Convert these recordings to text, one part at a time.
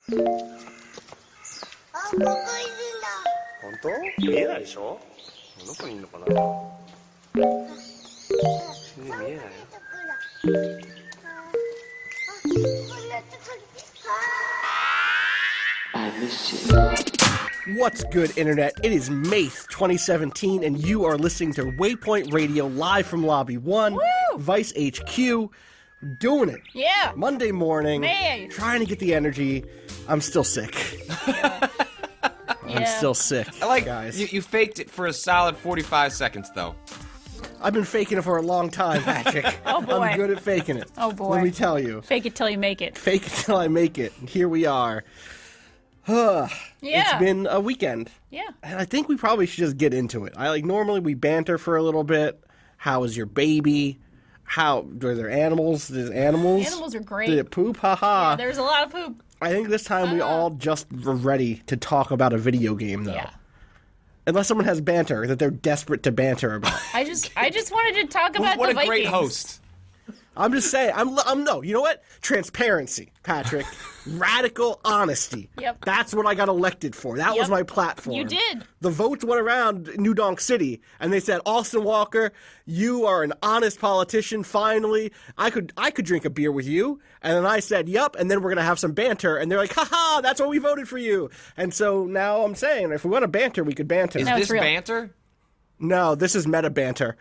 あ、ここいるんだ。本当？見えないでしょ？どこにいるのかな？見えないよ。What's good, Internet? It is May 2017, and you are listening to Waypoint Radio live from Lobby 1, Woo! Vice HQ. Doing it. Yeah. Monday morning. Man. Trying to get the energy. I'm still sick. I'm still sick, I like guys. you faked it for a solid 45 seconds, though. I've been faking it for a long time, Patrick. Oh, boy. I'm good at faking it. Oh, boy. Let me tell you. Fake it till you make it. Fake it till I make it. And here we are. It's been a weekend. Yeah. And I think we probably should just get into it. Normally we banter for a little bit. How is your baby? Are there animals? There's animals? Animals are great. Did it poop? Haha. Yeah, there's a lot of poop. I think this time we all just were ready to talk about a video game, though. Yeah. Unless someone has banter that they're desperate to banter about. I just wanted to talk about What the a Vikings. great host. I'm just saying. No. You know what? Transparency, Patrick. Radical honesty. Yep. That's what I got elected for. That was Yep. my platform. You did. The votes went around New Donk City, and they said, Austin Walker, you are an honest politician. Finally, I could drink a beer with you. And then I said, yup, and then we're gonna have some banter. And they're like, haha, that's why we voted for you. And so now I'm saying, if we want to banter, we could banter. Is No, it's this real. banter? No, this is meta banter,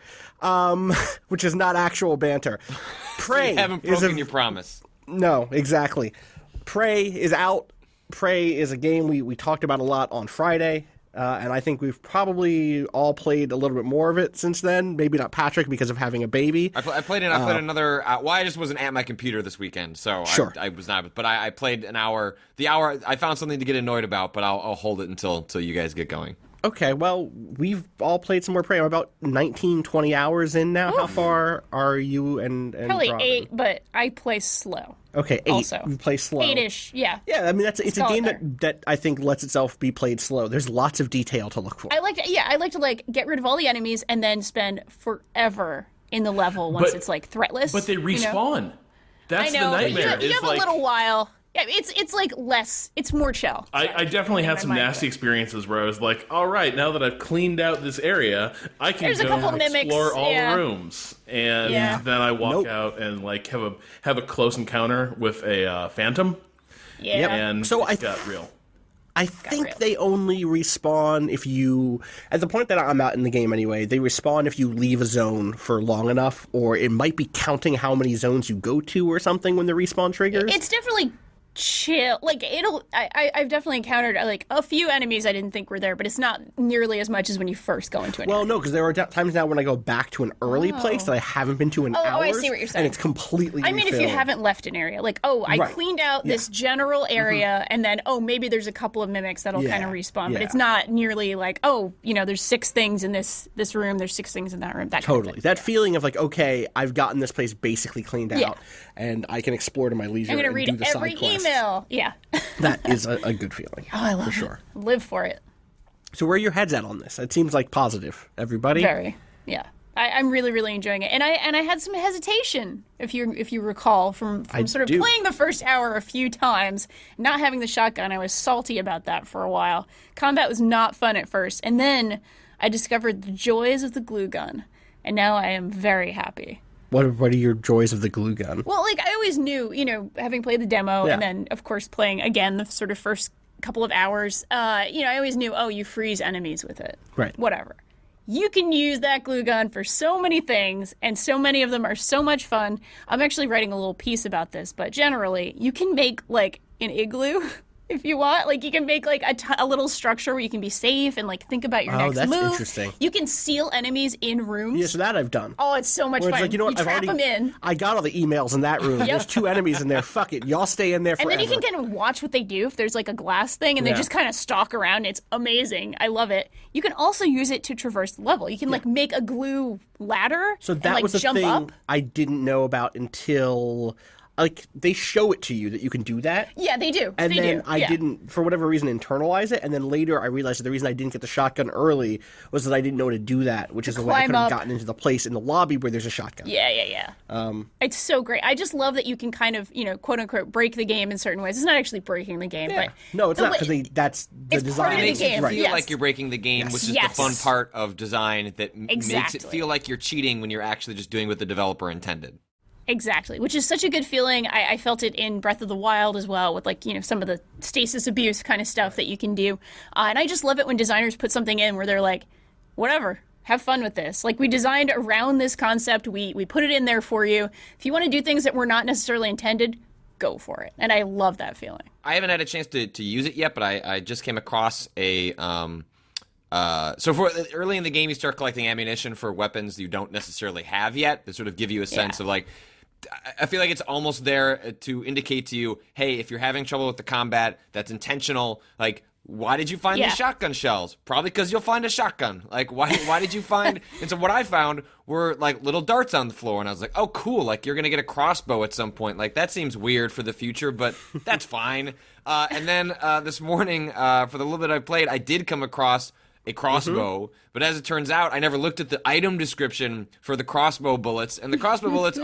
which is not actual banter. Prey You haven't broken your promise. No, exactly. Prey is out. Prey is a game we talked about a lot on Friday, and I think we've probably all played a little bit more of it since then. Maybe not Patrick because of having a baby. I played another. Well, I just wasn't at my computer this weekend, so Sure. I was not. But I played an hour. The hour I found something to get annoyed about, but I'll hold it until you guys get going. Okay, well, we've all played some more Prey. I'm about 19, 20 hours in now. How far are you and Probably Robin? 8, but I play slow. Okay, 8. Also. You play slow. 8-ish, yeah. Yeah, I mean, it's a call it game there. that I think lets itself be played slow. There's lots of detail to look for. I like to get rid of all the enemies and then spend forever in the level once But- it's like threatless. But they you know? respawn. That's I know. the But nightmare. you It's have like, a little while. Yeah, it's like less. It's more chill. I definitely had some Remind nasty me. experiences where I was like, all right, now that I've cleaned out this area, I can There's a go couple and mimics, explore all yeah. the rooms. And Yeah. then I walk Nope. out and like have a close encounter with a phantom, Yeah. and So it I got real. I think real. they only respawn if you, at the point that I'm out in the game anyway, they respawn if you leave a zone for long enough, or it might be counting how many zones you go to or something when the respawn triggers. It's definitely chill. Like I've definitely encountered like a few enemies I didn't think were there, but it's not nearly as much as when you first go into an Well, area. no, because there are times now when I go back to an early place that I haven't been to in Oh, hours. I see what you're saying. And it's completely I mean, if you refilled. haven't left an area, like, I Right. cleaned out this general area, and then, maybe there's a couple of mimics that'll Yeah. kind of respawn, but Yeah. it's not nearly like, there's 6 things in this room, there's 6 things in that room, that kind of Totally. thing. That feeling of like, okay, I've gotten this place basically cleaned out, Yeah. and I can explore to my leisure I'm going to and do read the every side quests. email. Yeah. That is a good feeling. Oh, I love for it. sure. Live for it. So where are your heads at on this? It seems like positive. Everybody? Very. Yeah. I'm really, really enjoying it. And I had some hesitation, if you recall, from sort of do. playing the first hour a few times, not having the shotgun. I was salty about that for a while. Combat was not fun at first. And then I discovered the joys of the glue gun. And now I am very happy. What are your joys of the glue gun? Well, like, I always knew, having played the demo Yeah. and then, of course, playing again the sort of first couple of hours, I always knew, you freeze enemies with it. Right. Whatever. You can use that glue gun for so many things, and so many of them are so much fun. I'm actually writing a little piece about this, but generally, you can make, like, an igloo if you want. Like, you can make, like, a little structure where you can be safe and, like, think about your next that's move. interesting. You can seal enemies in rooms. Yeah, so that I've done. Oh, it's so much Where it's fun. like, you know what, I've trap already, them in. I got all the emails in that room. Yep. There's 2 enemies in there. Fuck it. Y'all stay in there And forever. then you can kind of watch what they do if there's like a glass thing and they Yeah. just kind of stalk around. It's amazing. I love it. You can also use it to traverse the level. You can like make a glue ladder So that and like was a jump thing up. I didn't know about until like they show it to you that you can do that. Yeah, they do. And they then do. I didn't, for whatever reason, internalize it. And then later I realized that the reason I didn't get the shotgun early was that I didn't know how to do that, which is the way I could have gotten into the place in the lobby where there's a shotgun. Yeah. It's so great. I just love that you can kind of, quote unquote, break the game in certain ways. It's not actually breaking the game, but no, it's not, because that's the it's design. part of It the makes you game. feel Yes. like you're breaking the game, which is Yes. the fun part of design that makes it Exactly. feel like you're cheating when you're actually just doing what the developer intended. Exactly, which is such a good feeling. I felt it in Breath of the Wild as well, with some of the stasis abuse kind of stuff that you can do. And I just love it when designers put something in where they're like, whatever, have fun with this. Like, we designed around this concept, we put it in there for you. If you want to do things that were not necessarily intended, go for it. And I love that feeling. I haven't had a chance to use it yet, but I just came across a so for early in the game you start collecting ammunition for weapons you don't necessarily have yet that sort of give you a sense of like, I feel like it's almost there to indicate to you, hey, if you're having trouble with the combat, that's intentional. Like, why did you find these shotgun shells? Probably because you'll find a shotgun. Like, why did you find... And so what I found were, like, little darts on the floor, and I was like, oh, cool, like, you're going to get a crossbow at some point. Like, that seems weird for the future, but that's fine. And then this morning, for the little bit I played, I did come across a crossbow, but as it turns out, I never looked at the item description for the crossbow bullets, and the crossbow bullets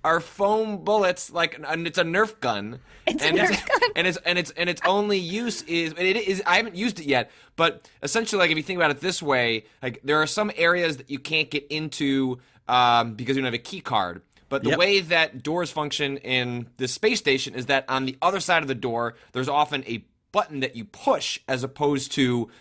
are foam bullets, and it's a Nerf gun. It's a Nerf gun. And its only use is I haven't used it yet, but essentially, like, if you think about it this way, like, there are some areas that you can't get into because you don't have a key card. But the way that doors function in this space station is that on the other side of the door, there's often a button that you push as opposed to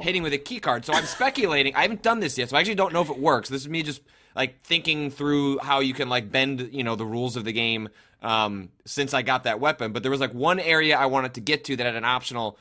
hitting with a key card. So I'm speculating. I haven't done this yet, so I actually don't know if it works. This is me just like thinking through how you can like bend, the rules of the game since I got that weapon. But there was like one area I wanted to get to that had an optional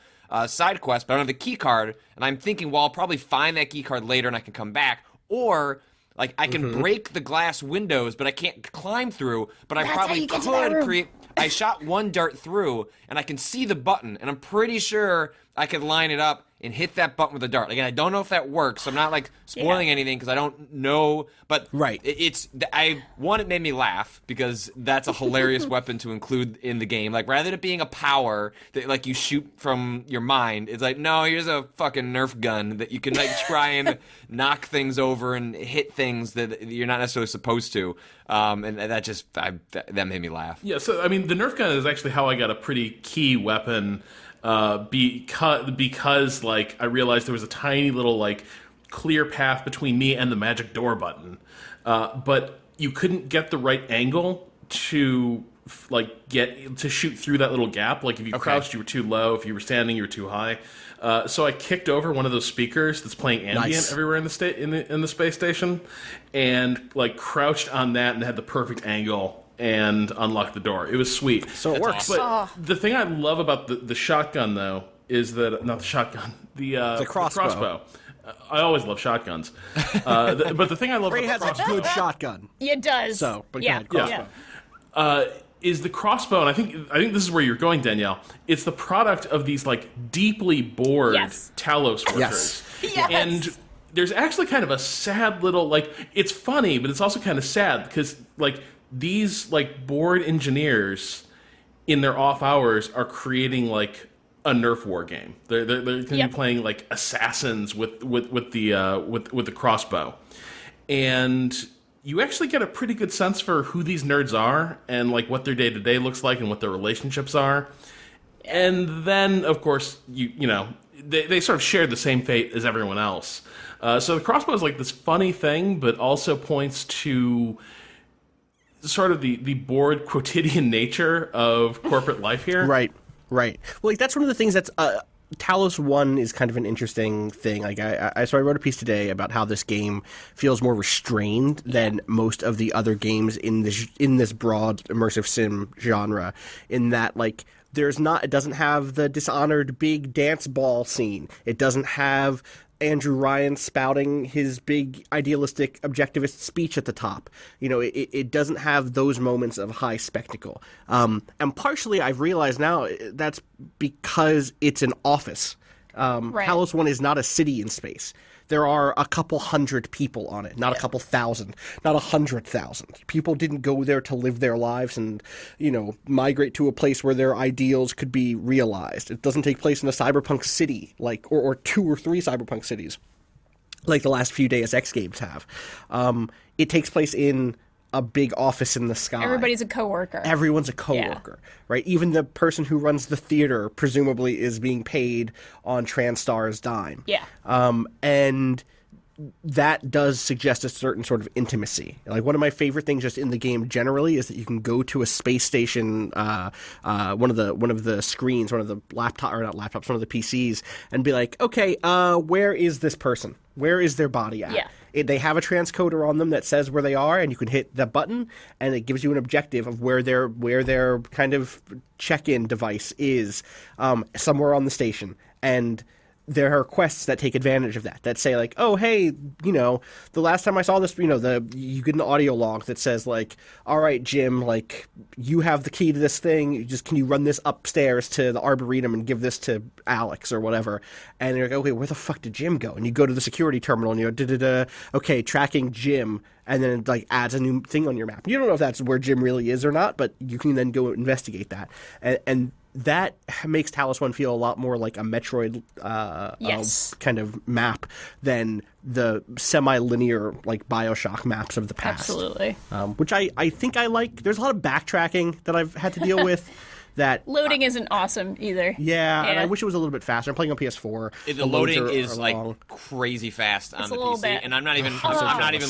side quest, but I don't have the key card. And I'm thinking, well, I'll probably find that key card later and I can come back. Or like I can break the glass windows, but I can't climb through. But I probably could create. I shot one dart through, and I can see the button, and I'm pretty sure I could line it up and hit that button with a dart. Again, I don't know if that works. So I'm not like spoiling anything because I don't know. But it made me laugh because that's a hilarious weapon to include in the game. Like, rather than it being a power that like you shoot from your mind, it's like, no, here's a fucking Nerf gun that you can like try and knock things over and hit things that you're not necessarily supposed to. And that made me laugh. Yeah, so I mean, the Nerf gun is actually how I got a pretty key weapon. Because like I realized there was a tiny little like clear path between me and the magic door button, but you couldn't get the right angle to get to shoot through that little gap. Like if you crouched, you were too low. If you were standing, you were too high. So I kicked over one of those speakers that's playing ambient everywhere in the space station, and like crouched on that and had the perfect angle and unlocked the door. It was sweet. So it works. But the thing I love about the shotgun, though, is that... Not the shotgun. The crossbow. I always love shotguns. But the thing I love Ray about the has crossbow... a good shotgun. It does. So, but yeah. go ahead, Yeah. Is the crossbow, and I think this is where you're going, Danielle. It's the product of these like deeply bored Talos workers. Yes. And there's actually kind of a sad little like... It's funny, but it's also kind of sad because like... These like bored engineers in their off hours are creating like a Nerf war game. They're going to be playing like assassins with the crossbow, and you actually get a pretty good sense for who these nerds are and like what their day to day looks like and what their relationships are. And then of course they sort of share the same fate as everyone else. So the crossbow is like this funny thing, but also points to sort of the bored quotidian nature of corporate life here. Right. Well, like that's one of the things that's Talos 1 is kind of an interesting thing. Like so I wrote a piece today about how this game feels more restrained than most of the other games in this broad immersive sim genre, in that like it doesn't have the Dishonored big dance ball scene. It doesn't have Andrew Ryan spouting his big idealistic objectivist speech at the top. It doesn't have those moments of high spectacle. And partially I've realized now that's because it's an office. Right. Talos 1 is not a city in space. there are a couple hundred people on it, not a couple thousand, not 100,000. People didn't go there to live their lives and, migrate to a place where their ideals could be realized. It doesn't take place in a cyberpunk city, or 2 or 3 cyberpunk cities, like the last few Deus Ex games have. It takes place in a big office in the sky. Everybody's a coworker. Everyone's a coworker, right? Even the person who runs the theater presumably is being paid on TranStar's dime. Yeah. And that does suggest a certain sort of intimacy. Like, one of my favorite things just in the game generally is that you can go to a space station, one of the screens, one of the one of the PCs, and be like, okay, where is this person? Where is their body at? Yeah. They have a transcoder on them that says where they are, and you can hit the button, and it gives you an objective of where their kind of check-in device is, somewhere on the station. And there are quests that take advantage of that say like, oh, hey, the last time I saw this, you get an audio log that says like, all right, Jim, like, you have the key to this thing. Can you run this upstairs to the Arboretum and give this to Alex or whatever? And you're like, okay, where the fuck did Jim go? And you go to the security terminal and you go, okay, tracking Jim. And then it like adds a new thing on your map. You don't know if that's where Jim really is or not, but you can then go investigate that. And that makes Talos 1 feel a lot more like a Metroid kind of map than the semi-linear like BioShock maps of the past. Absolutely. Which I think I like. There's a lot of backtracking that I've had to deal with. That loading isn't awesome either. Yeah, and I wish it was a little bit faster. I'm playing on PS4. The loading is like crazy fast on the PC, and I'm not even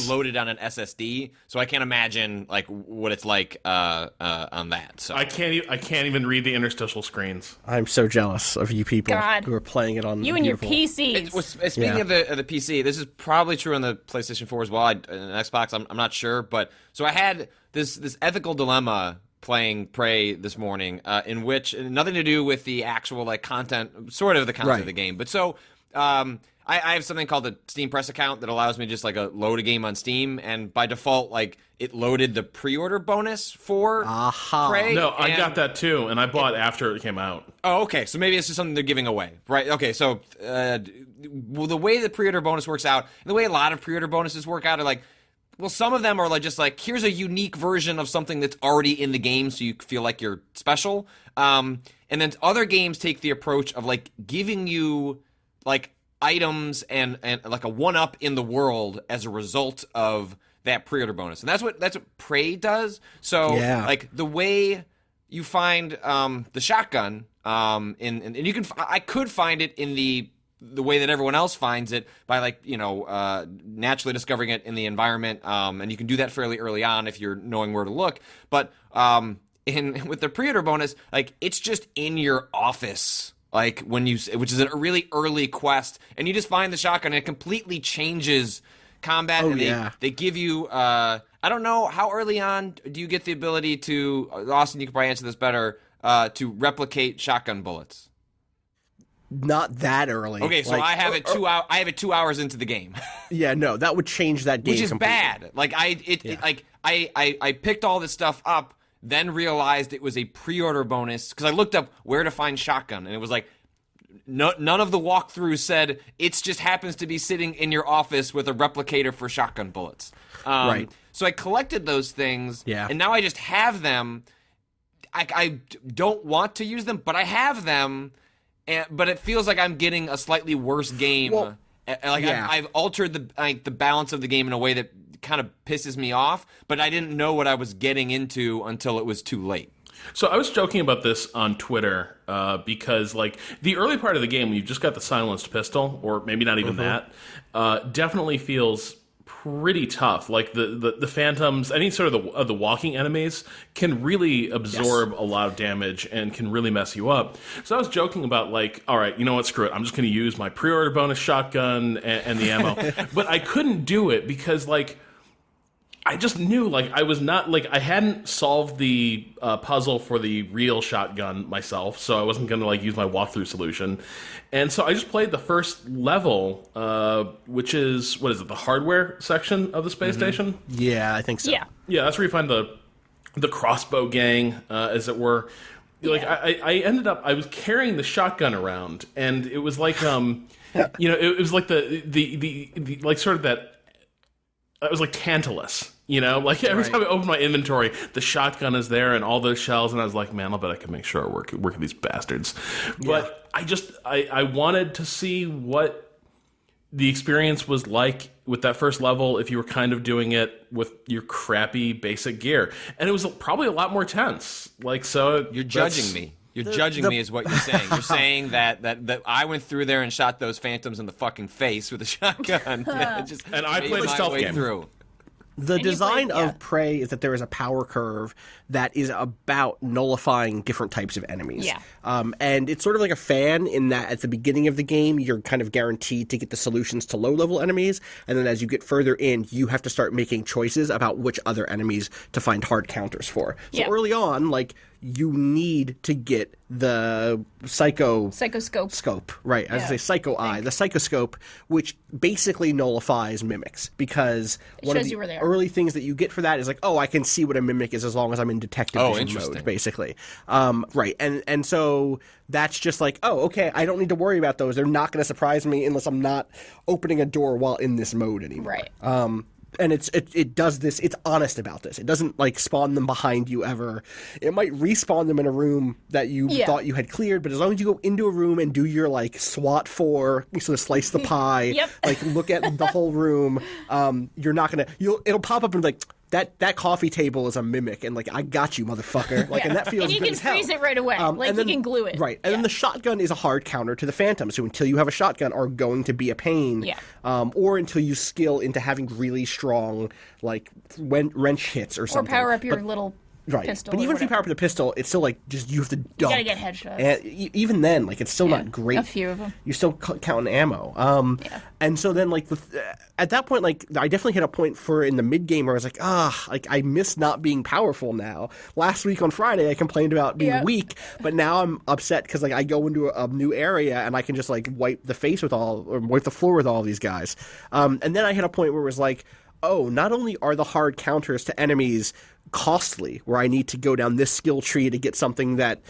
loaded on an SSD, so I can't imagine like what it's like on that. So I can't even read the interstitial screens. I'm so jealous of you people who are playing it on you beautiful. And your PCs. Speaking of the PC, this is probably true on the PlayStation 4 as well. On Xbox, I'm not sure, but so I had this ethical dilemma playing Prey this morning, in which nothing to do with the actual like content, sort of the content of the game. But so I have something called the Steam Press account that allows me just like a load a game on Steam, and by default, like it loaded the pre-order bonus for Prey. No, I got that too, and I bought after it came out. Oh, okay. So maybe it's just something they're giving away, right? Okay, so the way the pre-order bonus works out, and the way a lot of pre-order bonuses work out are like, well, some of them are like just like, here's a unique version of something that's already in the game, so you feel like you're special. And then other games take the approach of like giving you like items and like a one-up in the world as a result of that pre-order bonus, and that's what Prey does. So like the way you find the shotgun, and you can I could find it in the way that everyone else finds it by like naturally discovering it in the environment, and you can do that fairly early on if you're knowing where to look. But with the pre-order bonus, like it's just in your office, like which is a really early quest, and you just find the shotgun, and it completely changes combat. They give you I don't know how early on do you get the ability to, Austin, you can probably answer this better, to replicate shotgun bullets. Not that early. Okay, so I have it 2 hours. I have it 2 hours into the game. Yeah, no, that would change that game, which is completely. bad. Like I picked all this stuff up, then realized it was a pre-order bonus because I looked up where to find shotgun, and it was like none of the walkthroughs said it's just happens to be sitting in your office with a replicator for shotgun bullets. Right. So I collected those things, and now I just have them. I don't want to use them, but I have them. But it feels like I'm getting a slightly worse game. Well, I've altered the balance of the game in a way that kind of pisses me off, but I didn't know what I was getting into until it was too late. So I was joking about this on Twitter because, like, the early part of the game, when you've just got the silenced pistol, or maybe not even that, definitely feels pretty tough. Like the phantoms, any sort of the walking enemies can really absorb a lot of damage and can really mess you up. So I was joking about like, all right, you know what, screw it. I'm just going to use my pre-order bonus shotgun and the ammo. But I couldn't do it because like I just knew like I was not like I hadn't solved the puzzle for the real shotgun myself, so I wasn't going to like use my walkthrough solution. And so I just played the first level, which is, what is it, the hardware section of the space station? Yeah, I think so. Yeah. Yeah, that's where you find the crossbow gang, as it were. like Yeah. I ended up I was carrying the shotgun around, and it was like it was like the like sort of that. It was like Tantalus, like every time I open my inventory, the shotgun is there and all those shells, and I was like, man, I'll bet I can make sure I work with these bastards. But I wanted to see what the experience was like with that first level if you were kind of doing it with your crappy basic gear, and it was probably a lot more tense. Like, so You're judging me. You're judging me is what you're saying. You're saying that I went through there and shot those phantoms in the fucking face with a shotgun. And I played a stealth game. Through. The design yeah. of Prey is that there is a power curve that is about nullifying different types of enemies. Yeah. And it's sort of like a fan in that at the beginning of the game, you're kind of guaranteed to get the solutions to low-level enemies. And then as you get further in, you have to start making choices about which other enemies to find hard counters for. So Yeah. early on, like, you need to get the Psychoscope. scope, right? As Yeah. I say, psycho eye, the psychoscope, which basically nullifies mimics, because one of shows the you where they are. early things that you get for that is like, oh, I can see what a mimic is as long as I'm in detective vision interesting. mode, basically. Right, and so that's just like, oh, okay, I don't need to worry about those. They're not going to surprise me unless I'm not opening a door while in this mode anymore. Right. And it does this. It's honest about this. It doesn't like spawn them behind you ever. It might respawn them in a room that you thought you had cleared, but as long as you go into a room and do your like SWAT 4, sort of slice the pie, Yep. like look at the whole room, you're not gonna. It'll pop up and be like, that coffee table is a mimic, and like, I got you, motherfucker. Like, Yeah. and that feels And you good can as hell. freeze it right away. Like, and you can glue it. Right, and then the shotgun is a hard counter to the phantoms, who until you have a shotgun are going to be a pain. Yeah. Or until you skill into having really strong like wrench hits or Or something. power up your little pistol. But or even if you power whatever. up the pistol, it's still like just you have to dump. gotta get headshots. And even then, like, it's still Yeah, not great. a few of 'em. You're still counting ammo. Yeah. And so then, like, at that point, like, I definitely hit a point in the mid game where I was like, like, I miss not being powerful now. Last week on Friday, I complained about being Yeah. weak, but now I'm upset because like I go into a new area and I can just like wipe the floor with all these guys. And then I hit a point where it was like, oh, not only are the hard counters to enemies costly, where I need to go down this skill tree to get something that,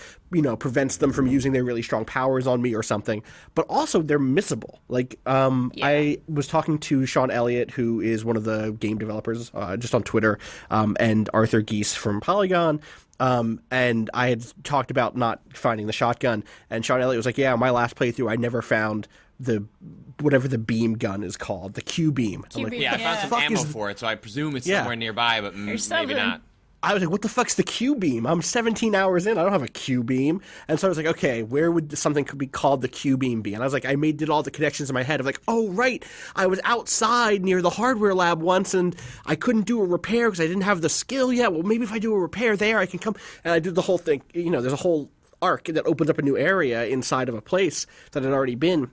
prevents them from using their really strong powers on me or something, but also they're missable. Like, I was talking to Sean Elliott, who is one of the game developers, just on Twitter, and Arthur Geese from Polygon. And I had talked about not finding the shotgun, and Sean Elliott was like, yeah, my last playthrough, I never found whatever the beam gun is called, the Q beam. I'm like, Q-beam. Yeah, I found some fuck ammo is- for it, so I presume it's Yeah. somewhere nearby, but maybe something. not. I was like, what the fuck's the Q beam? I'm 17 hours in. I don't have a Q beam. And so I was like, okay, where would something could be called the Q beam be? And I was like, did all the connections in my head of like, oh, right. I was outside near the hardware lab once and I couldn't do a repair because I didn't have the skill yet. Well, maybe if I do a repair there, I can come. And I did the whole thing. There's a whole arc that opens up a new area inside of a place that had already been.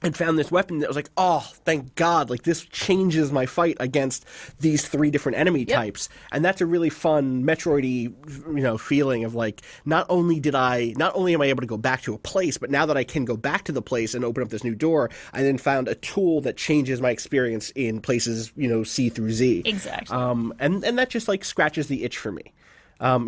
And found this weapon that was like, oh, thank God, like this changes my fight against these 3 different enemy types. And that's a really fun Metroid-y, feeling of like, not only am I able to go back to a place, but now that I can go back to the place and open up this new door, I then found a tool that changes my experience in places, C through Z. Exactly. And that just like scratches the itch for me.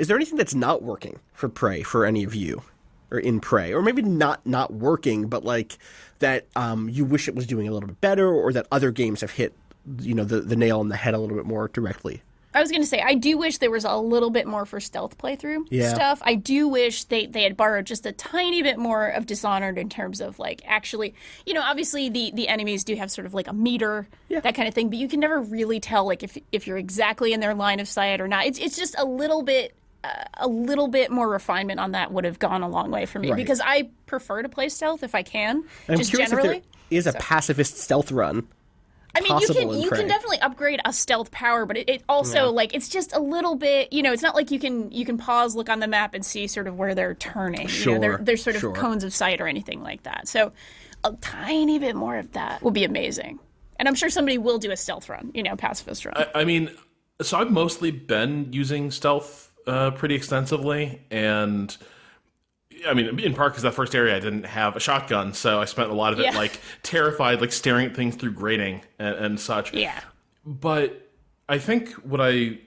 Is there anything that's not working for Prey for any of you? Or in Prey, or maybe not working, but like that you wish it was doing a little bit better, or that other games have hit the nail on the head a little bit more directly. I was going to say, I do wish there was a little bit more for stealth playthrough stuff. I do wish they had borrowed just a tiny bit more of Dishonored in terms of, like, actually, obviously the enemies do have sort of like a meter, that kind of thing, but you can never really tell, like, if you're exactly in their line of sight or not. It's just a little bit more refinement on that would have gone a long way for me, because I prefer to play stealth if I can, I'm just curious generally. if there is a pacifist stealth run. I mean, you can definitely upgrade a stealth power, but it also like it's just a little bit. It's not like you can pause, look on the map, and see sort of where they're turning. Sure, they're sort of cones of sight or anything like that. So a tiny bit more of that would be amazing. And I'm sure somebody will do a stealth run, pacifist run. I mean, so I've mostly been using stealth pretty extensively, and I mean, in part because that first area I didn't have a shotgun, so I spent a lot of it like terrified, like staring at things through grating and such. Yeah. But I think what I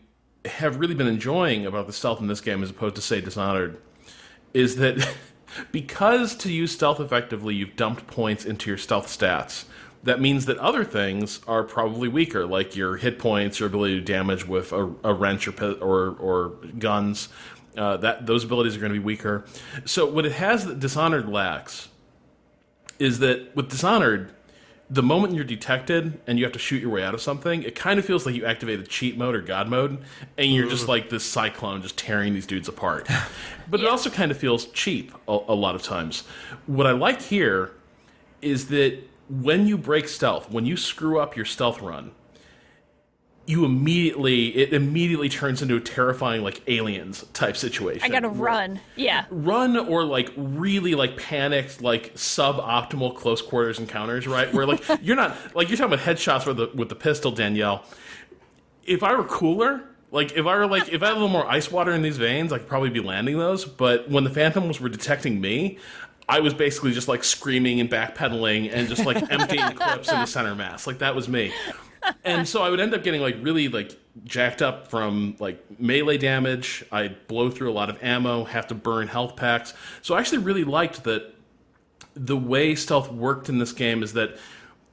have really been enjoying about the stealth in this game, as opposed to say Dishonored, is that because to use stealth effectively, you've dumped points into your stealth stats. That means that other things are probably weaker, like your hit points, your ability to damage with a wrench or guns. Those abilities are going to be weaker. So what it has that Dishonored lacks is that with Dishonored, the moment you're detected and you have to shoot your way out of something, it kind of feels like you activated cheat mode or god mode, and you're just like this cyclone just tearing these dudes apart. But it also kind of feels cheap a lot of times. What I like here is that when you break stealth, when you screw up your stealth run, it immediately turns into a terrifying, like, Aliens type situation. I gotta run. Yeah. Run or, like, really, like, panicked, like, suboptimal close quarters encounters, right? Where, like, you're talking about headshots with the pistol, Danielle. If I were cooler, like, if I had a little more ice water in these veins, I could probably be landing those. But when the Phantoms were detecting me, I was basically just, like, screaming and backpedaling and just, like, emptying clips in the center mass. Like, that was me. And so I would end up getting, like, really, like, jacked up from, like, melee damage. I'd blow through a lot of ammo, have to burn health packs. So I actually really liked that the way stealth worked in this game is that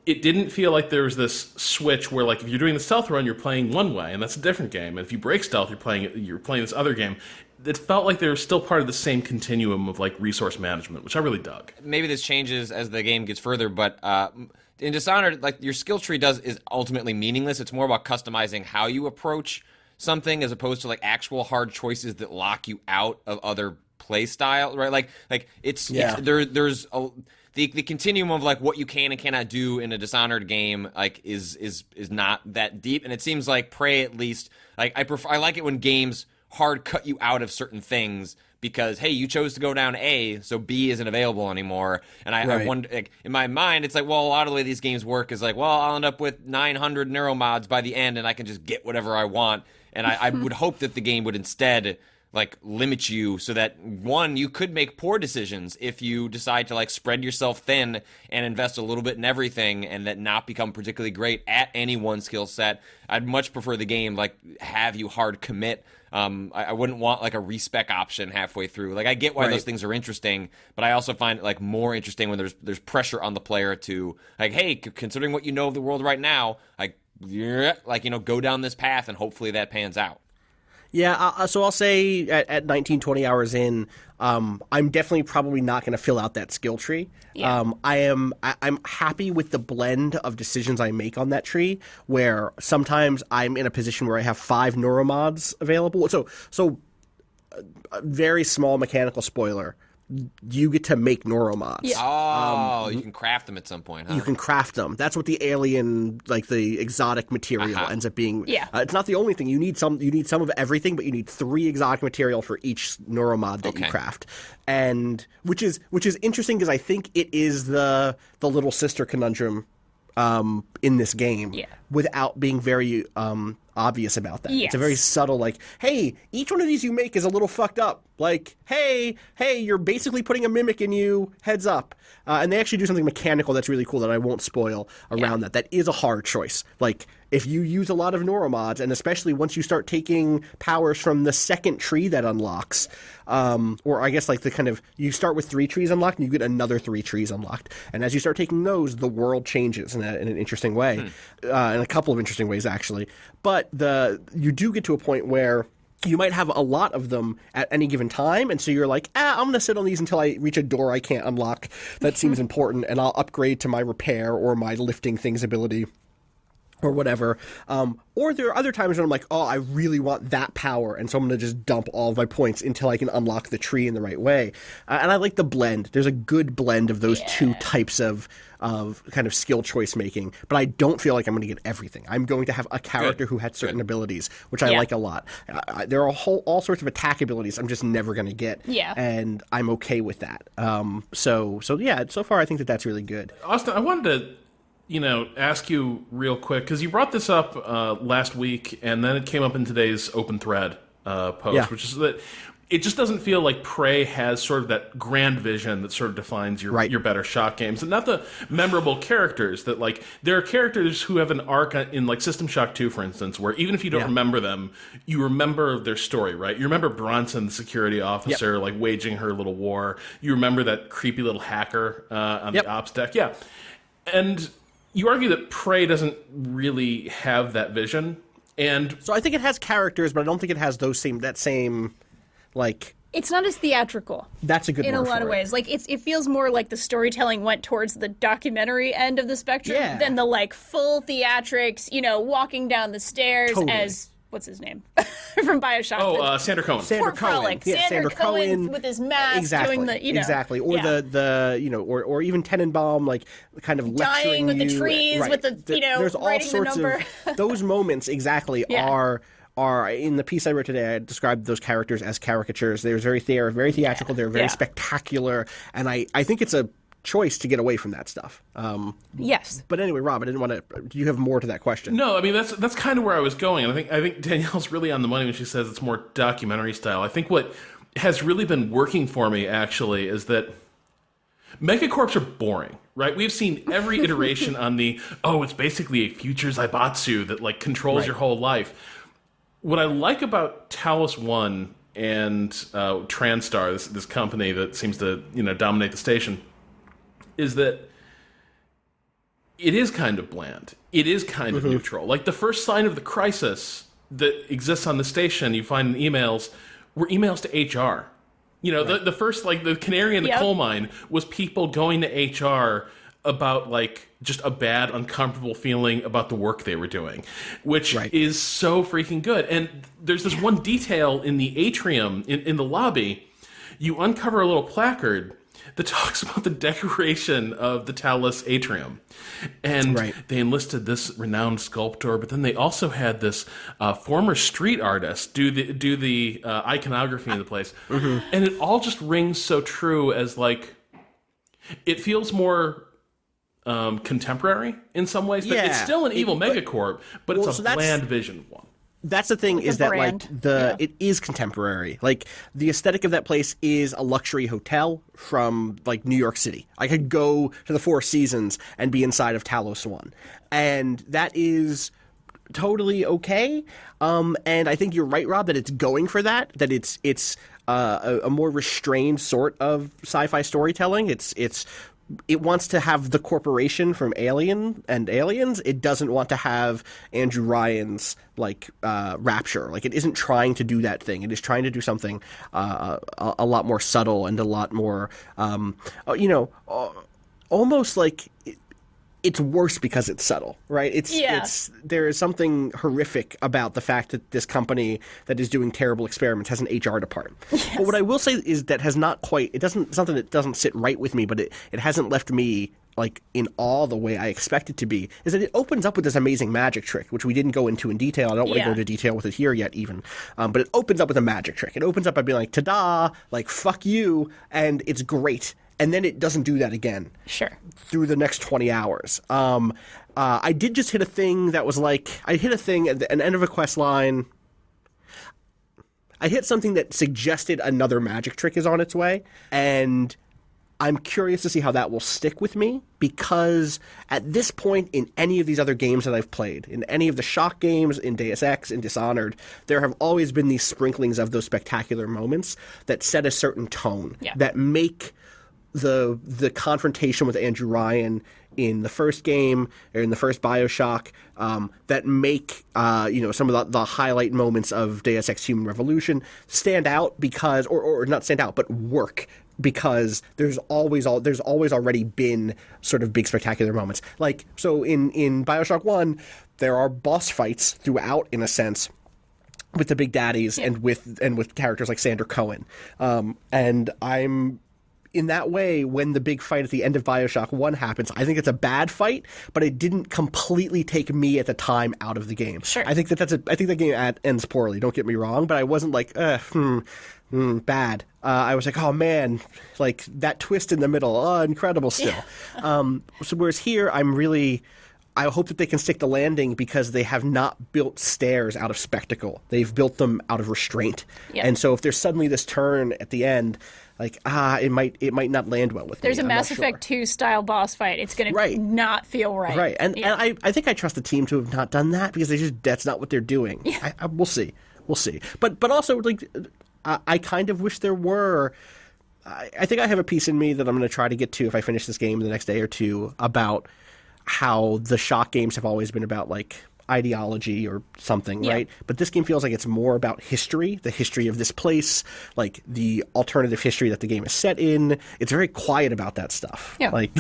it didn't feel like there was this switch where, like, if you're doing the stealth run, you're playing one way, and that's a different game. And if you break stealth, you're playing this other game. It felt like they were still part of the same continuum of, like, resource management, which I really dug. Maybe this changes as the game gets further, but in Dishonored, like, your skill tree is ultimately meaningless. It's more about customizing how you approach something as opposed to, like, actual hard choices that lock you out of other play style, right? Like it's there's the continuum of, like, what you can and cannot do in a Dishonored game, like, is not that deep, and it seems like Prey, at least, like, I like it when games hard cut you out of certain things because, hey, you chose to go down A, so B isn't available anymore. And I wonder, like, in my mind, it's like, well, a lot of the way these games work is like, well, I'll end up with 900 neuromods by the end, and I can just get whatever I want. And I would hope that the game would instead, like, limit you so that, one, you could make poor decisions if you decide to, like, spread yourself thin and invest a little bit in everything and that not become particularly great at any one skill set. I'd much prefer the game, like, have you hard commit. I wouldn't want, like, a respec option halfway through. Like, I get why those things are interesting, but I also find it, like, more interesting when there's pressure on the player to, like, hey, considering what you know of the world right now, like, go down this path and hopefully that pans out. Yeah, so I'll say at 19, 20 hours in, I'm definitely probably not going to fill out that skill tree. Yeah. I'm happy with the blend of decisions I make on that tree, where sometimes I'm in a position where I have 5 neuromods available. So a very small mechanical spoiler. You get to make neuromods. Yeah. You can craft them at some point, huh? You can craft them. That's what the alien, like the exotic material ends up being. Yeah. It's not the only thing. You need some of everything, but you need 3 exotic material for each neuromod that you craft. And which is interesting because I think it is the little sister conundrum in this game without being very obvious about that. Yes. It's a very subtle, like, hey, each one of these you make is a little fucked up. Like, hey, you're basically putting a mimic in you, heads up. And they actually do something mechanical that's really cool that I won't spoil around that. That is a hard choice. Like, if you use a lot of neuromods, and especially once you start taking powers from the second tree that unlocks, or I guess like the kind of, you start with 3 trees unlocked and you get another 3 trees unlocked. And as you start taking those, the world changes in an interesting way, in a couple of interesting ways, actually. But you do get to a point where you might have a lot of them at any given time, and so you're like, I'm going to sit on these until I reach a door I can't unlock that seems important, and I'll upgrade to my repair or my lifting things ability or whatever. Or there are other times when I'm like, I really want that power, and so I'm going to just dump all of my points until I can unlock the tree in the right way. And I like the blend. There's a good blend of those two types of kind of skill choice making, but I don't feel like I'm going to get everything. I'm going to have a character who had certain abilities, which I like a lot. There are all sorts of attack abilities I'm just never going to get, and I'm okay with that. So far I think that's really good. Austin, I wanted to ask you real quick, because you brought this up last week, and then it came up in today's open thread post, which is that it just doesn't feel like Prey has sort of that grand vision that sort of defines your better Shock games, and not the memorable characters that, like, there are characters who have an arc in, like, System Shock 2, for instance, where even if you don't remember them, you remember their story, right? You remember Bronson, the security officer, like, waging her little war. You remember that creepy little hacker on the ops deck. Yeah. And you argue that Prey doesn't really have that vision. And so I think it has characters, but I don't think it has that same, like... It's not as theatrical. That's a good in word a lot for of it. ways. Like, it feels more like the storytelling went towards the documentary end of the spectrum than the, like, full theatrics, you know, walking down the stairs as... What's his name? From BioShock. Oh, Sandra Cohen. Sandra Cohen. Yeah, Sandra Cohen with his mask doing the, you know. Exactly. Or the you know, or even Tenenbaum, like, kind of lecturing dying with the you. trees, with the, you know, there's all writing sorts the number. of those moments exactly are in the piece I wrote today. I described those characters as caricatures. They're very theatrical. They're very spectacular, and I think it's a choice to get away from that stuff. Yes. But anyway, Rob, I didn't want to. Do you have more to that question? No, I mean that's kind of where I was going. And I think Danielle's really on the money when she says it's more documentary style. I think what has really been working for me actually is that Megacorps are boring, right? We've seen every iteration on it's basically a future Zaibatsu that, like, controls your whole life. What I like about Talos 1 and Transtar, this company that seems to, you know, dominate the station, is that it is kind of bland. It is kind of neutral. Like, the first sign of the crisis that exists on the station, you find in emails, were emails to HR. You know, the first, like, the canary in the coal mine was people going to HR about, like, just a bad, uncomfortable feeling about the work they were doing, which is so freaking good. And there's this one detail in the atrium, in the lobby. You uncover a little placard that talks about the decoration of the Talos atrium. And they enlisted this renowned sculptor, but then they also had this former street artist do the iconography of the place. And it all just rings so true as, like, it feels more contemporary in some ways. But it's still an evil megacorp, but it's a bland vision one. That's the thing, is that brand. Like it is contemporary. Like, the aesthetic of that place is a luxury hotel from, like, New York City. I could go to the Four Seasons and be inside of Talos 1. And that is totally okay. And I think you're right, Rob, that it's going for that it's a more restrained sort of sci-fi storytelling. It wants to have the corporation from Alien and Aliens. It doesn't want to have Andrew Ryan's, like, Rapture. Like, it isn't trying to do that thing. It is trying to do something a lot more subtle and a lot more, you know, almost like it's worse because it's subtle, right? There is something horrific about the fact that this company that is doing terrible experiments has an HR department. Yes. But what I will say is that has not quite, something that doesn't sit right with me, but it hasn't left me, like, in awe the way I expect it to be, is that it opens up with this amazing magic trick, which we didn't go into in detail. I don't want to go into detail with it here yet even. But it opens up with a magic trick. It opens up by being like, ta-da, like, fuck you, and it's great. And then it doesn't do that again. Sure. Through the next 20 hours. I did just hit a thing that was like, I hit a thing at an end of a quest line. I hit something that suggested another magic trick is on its way. And I'm curious to see how that will stick with me, because at this point in any of these other games that I've played, in any of the Shock games, in Deus Ex, in Dishonored, there have always been these sprinklings of those spectacular moments that set a certain tone, that make the confrontation with Andrew Ryan in the first game, or in the first BioShock, that make you know, some of the highlight moments of Deus Ex Human Revolution stand out because, or not stand out, but work, because there's always already been sort of big spectacular moments. Like, so in BioShock 1, there are boss fights throughout, in a sense, with the big daddies and with characters like Sandra Cohen. And I'm in that way, when the big fight at the end of BioShock 1 happens, I think it's a bad fight, but it didn't completely take me at the time out of the game. Sure. I think the game ends poorly, don't get me wrong, but I wasn't like, bad. I was like, oh man, like that twist in the middle, incredible still. So whereas here, I'm really, I hope that they can stick the landing because they have not built stairs out of spectacle. They've built them out of restraint. Yep. And so if there's suddenly this turn at the end, like, it might not land well with There's me. a I'm Mass not sure. Effect 2 style boss fight. It's going to not feel right. Right. And I think I trust the team to have not done that because that's not what they're doing. Yeah. We'll see. We'll see. But also, like, I kind of wish there were. I think I have a piece in me that I'm going to try to get to if I finish this game the next day or two about how the shock games have always been about, like, ideology or something, right? But this game feels like it's more about history, the history of this place, like the alternative history that the game is set in. It's very quiet about that stuff. Yeah. Like,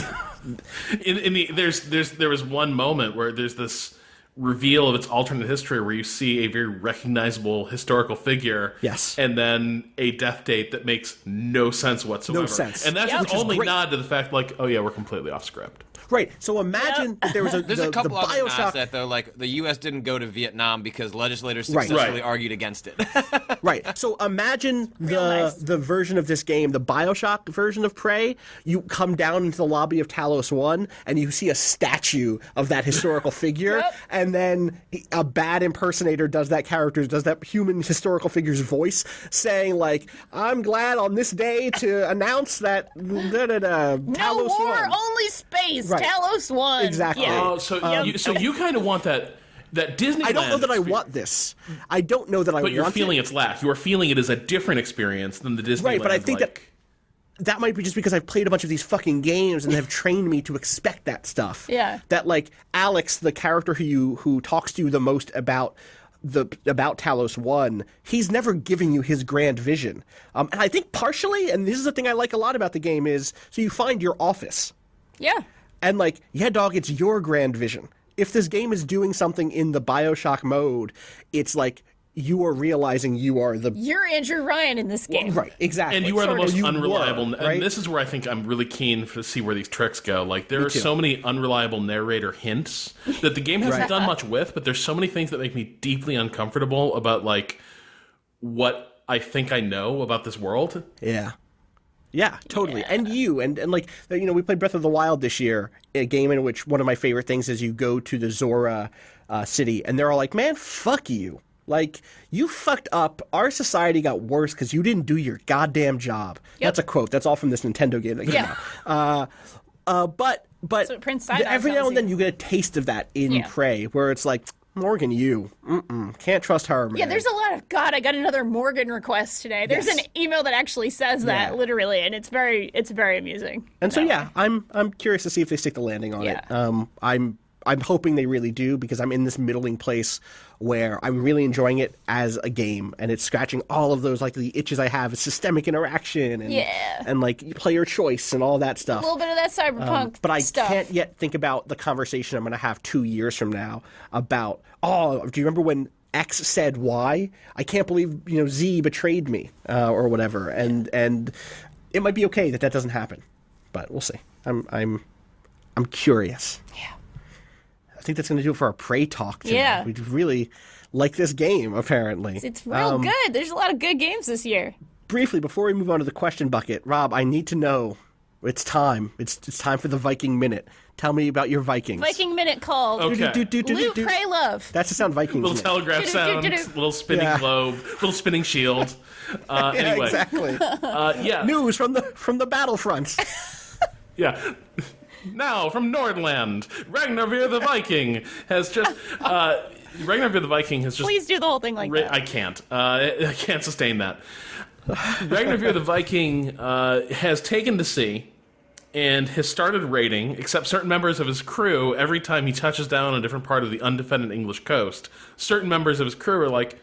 there was one moment where there's this reveal of its alternate history where you see a very recognizable historical figure. Yes. And then a death date that makes no sense whatsoever. No sense. And that's Yep. its Which is only great. nod to the fact, like, oh yeah, we're completely off script. right. So imagine that there was There's a couple the other nods Bioshock. that though, like the U.S. didn't go to Vietnam because legislators Right. successfully Right. argued against it. Right. So imagine nice. the version of this game, the Bioshock version of Prey. You come down into the lobby of Talos 1 and you see a statue of that historical figure. Yep. And then a bad impersonator does that human historical figure's voice saying, like, I'm glad on this day to announce that No Talos war, 1. only space. Right. Talos 1. Exactly. Yeah. So you kind of want that Disneyland. I don't know that I want this. I don't know that I But want you're feeling it. its lack. You are feeling it as a different experience than the Disneyland. Right, but I think that might be just because I've played a bunch of these fucking games and have trained me to expect that stuff. Yeah. That, like, Alex, the character who talks to you the most about Talos 1, he's never giving you his grand vision. And I think partially, and this is the thing I like a lot about the game, is so you find your office. Yeah. And, like, yeah, dog, it's your grand vision. If this game is doing something in the Bioshock mode, it's like you are realizing you are the... You're Andrew Ryan in this game. Right, exactly. And you are the most You unreliable. were, right? And this is where I think I'm really keen to see where these tricks go. Like, there are too. so many unreliable narrator hints that the game hasn't Right. done much with, but there's so many things that make me deeply uncomfortable about, like, what I think I know about this world. Yeah. Yeah, totally. And like, you know, we played Breath of the Wild this year, a game in which one of my favorite things is you go to the Zora city, and they're all like, man, fuck you. Like, you fucked up. Our society got worse because you didn't do your goddamn job. Yep. That's a quote. That's all from this Nintendo game that came out. But That's what Prince Sinai every now tells and then you. you get a taste of that in Yeah. Prey, where it's like, Morgan, can't trust her, man. Yeah, there's a lot of God. I got another Morgan request today. There's Yes. an email that actually says that Yeah. literally, and it's very amusing. And so, that yeah, way. I'm curious to see if they stick the landing on Yeah. it. I'm hoping they really do because I'm in this middling place where I'm really enjoying it as a game, and it's scratching all of those, like, the itches I have. It's systemic interaction and and like player choice and all that A stuff. little bit of that cyberpunk But I stuff. can't yet think about the conversation I'm going to have 2 years from now about, oh, do you remember when X said Y? I can't believe, you know, Z betrayed me or whatever. And it might be okay that doesn't happen, but we'll see. I'm curious. Yeah. I think that's going to do it for our Prey talk today. Yeah. We really like this game, apparently. It's real good. There's a lot of good games this year. Briefly, before we move on to the question bucket, Rob, I need to know. It's time. It's time for the Viking Minute. Tell me about your Vikings. Viking Minute called Okay. Loot, Pray, Love. That's the sound Vikings Little make. telegraph sound, Do-do-do-do-do. little spinning Yeah. globe, little spinning shield. Yeah, Anyway, exactly. yeah. News from the battlefront. Yeah. Now, from Nordland, Ragnarvir the Viking has just... Ragnarvir the Viking has just... Please do the whole thing like that. I can't. I can't sustain that. Ragnarvir the Viking has taken to sea and has started raiding, except certain members of his crew, every time he touches down on a different part of the undefended English coast, certain members of his crew are like,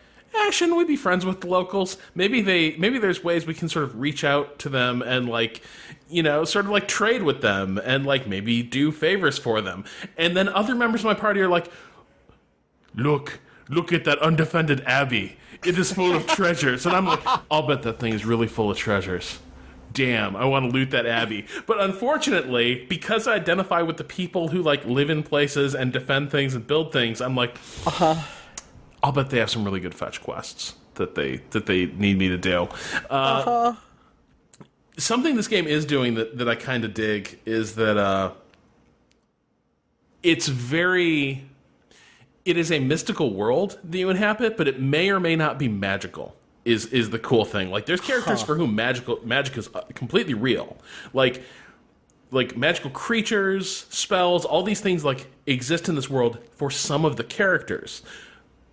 shouldn't we be friends with the locals? Maybe there's ways we can sort of reach out to them and, like, you know, sort of like trade with them and, like, maybe do favors for them. And then other members of my party are like, look at that undefended abbey. It is full of treasures. And I'm like, I'll bet that thing is really full of treasures. Damn, I want to loot that abbey. But unfortunately, because I identify with the people who, like, live in places and defend things and build things, I'm like, I'll bet they have some really good fetch quests that they need me to do. Something this game is doing that I kind of dig is that it's very... It is a mystical world that you inhabit, but it may or may not be magical, is the cool thing. Like, there's characters for whom magic is completely real. Like magical creatures, spells, all these things, like, exist in this world for some of the characters.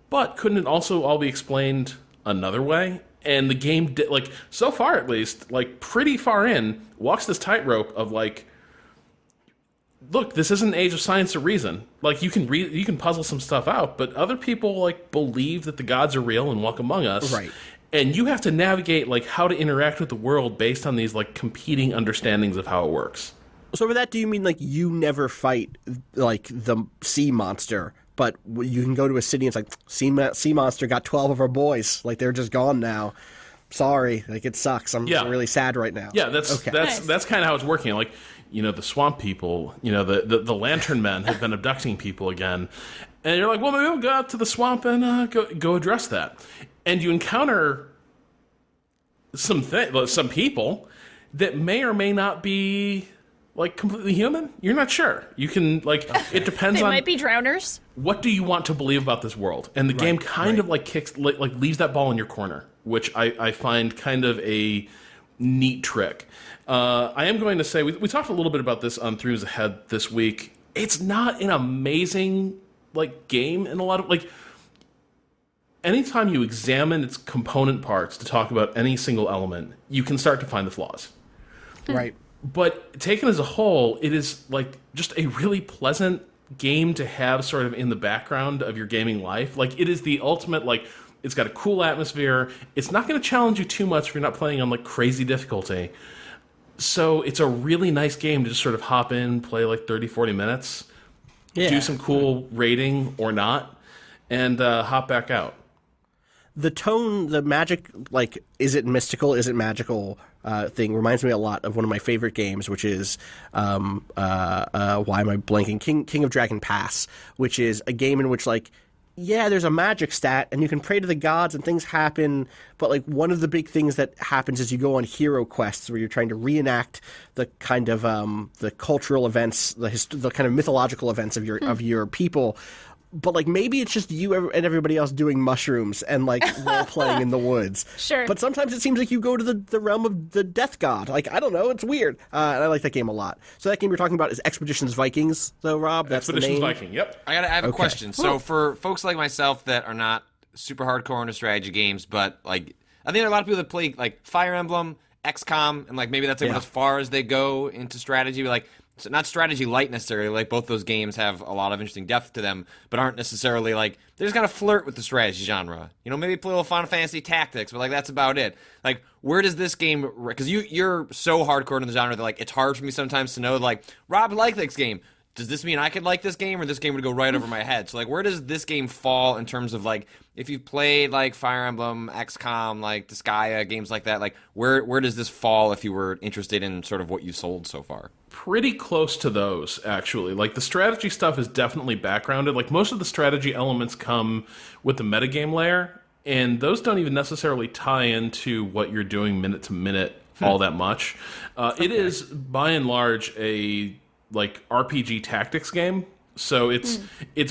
But couldn't it also all be explained another way? And the game, like, so far at least, like, pretty far in, walks this tightrope of, like, look, this isn't an age of science or reason. Like, you can puzzle some stuff out, but other people, like, believe that the gods are real and walk among us. Right. And you have to navigate, like, how to interact with the world based on these, like, competing understandings of how it works. So by that, do you mean, like, you never fight, like, the sea monster, but you can go to a city and it's like, sea monster got 12 of our boys. Like, they're just gone now. Sorry. Like, it sucks. I'm really sad right now. Yeah, that's kind of how it's working. Like, you know, the swamp people, you know, the lantern men have been abducting people again. And you're like, well, maybe we'll go out to the swamp and go address that. And you encounter some people that may or may not be, like, completely human. You're not sure. You can, like, it depends They on... might be drowners. What do you want to believe about this world? And the game kind of, like, leaves that ball in your corner, which I find kind of a neat trick. I am going to say, we talked a little bit about this on Throughs Ahead this week. It's not an amazing, like, game in a lot of, like, anytime you examine its component parts to talk about any single element, you can start to find the flaws. Right. But taken as a whole, it is, like, just a really pleasant game to have sort of in the background of your gaming life. Like, it is the ultimate, like, it's got a cool atmosphere. It's not going to challenge you too much if you're not playing on, like, crazy difficulty. So it's a really nice game to just sort of hop in, play, like, 30, 40 minutes, do some cool raiding or not, and hop back out. The tone, the magic, like, is it mystical, is it magical thing reminds me a lot of one of my favorite games, which is, why am I blanking? King of Dragon Pass, which is a game in which, like, yeah, there's a magic stat, and you can pray to the gods, and things happen, but, like, one of the big things that happens is you go on hero quests where you're trying to reenact the kind of, the cultural events, the kind of mythological events of your people. But, like, maybe it's just you and everybody else doing mushrooms and, like, role-playing in the woods. Sure. But sometimes it seems like you go to the realm of the death god. Like, I don't know. It's weird. And I like that game a lot. So that game you're talking about is Expeditions Vikings, though, Rob? That's the name? Expeditions Viking, yep. I have a question. So for folks like myself that are not super hardcore into strategy games, but, like, I think there are a lot of people that play, like, Fire Emblem, XCOM, and, like, maybe that's, like, as far as they go into strategy. But, like, so not strategy light necessarily, like both those games have a lot of interesting depth to them, but aren't necessarily like, they just kind of flirt with the strategy genre. You know, maybe play a little Final Fantasy Tactics, but like that's about it. Like, where does this game, because you're so hardcore in the genre that like it's hard for me sometimes to know, like, Rob liked this game. Does this mean I could like this game, or this game would go right over my head? So, like, where does this game fall in terms of, like, if you've played, like, Fire Emblem, XCOM, like, Disgaea, games like that, like, where does this fall if you were interested in sort of what you sold so far? Pretty close to those, actually. Like, the strategy stuff is definitely backgrounded. Like, most of the strategy elements come with the metagame layer, and those don't even necessarily tie into what you're doing minute to minute all that much. It is, by and large, a like RPG tactics game, so it's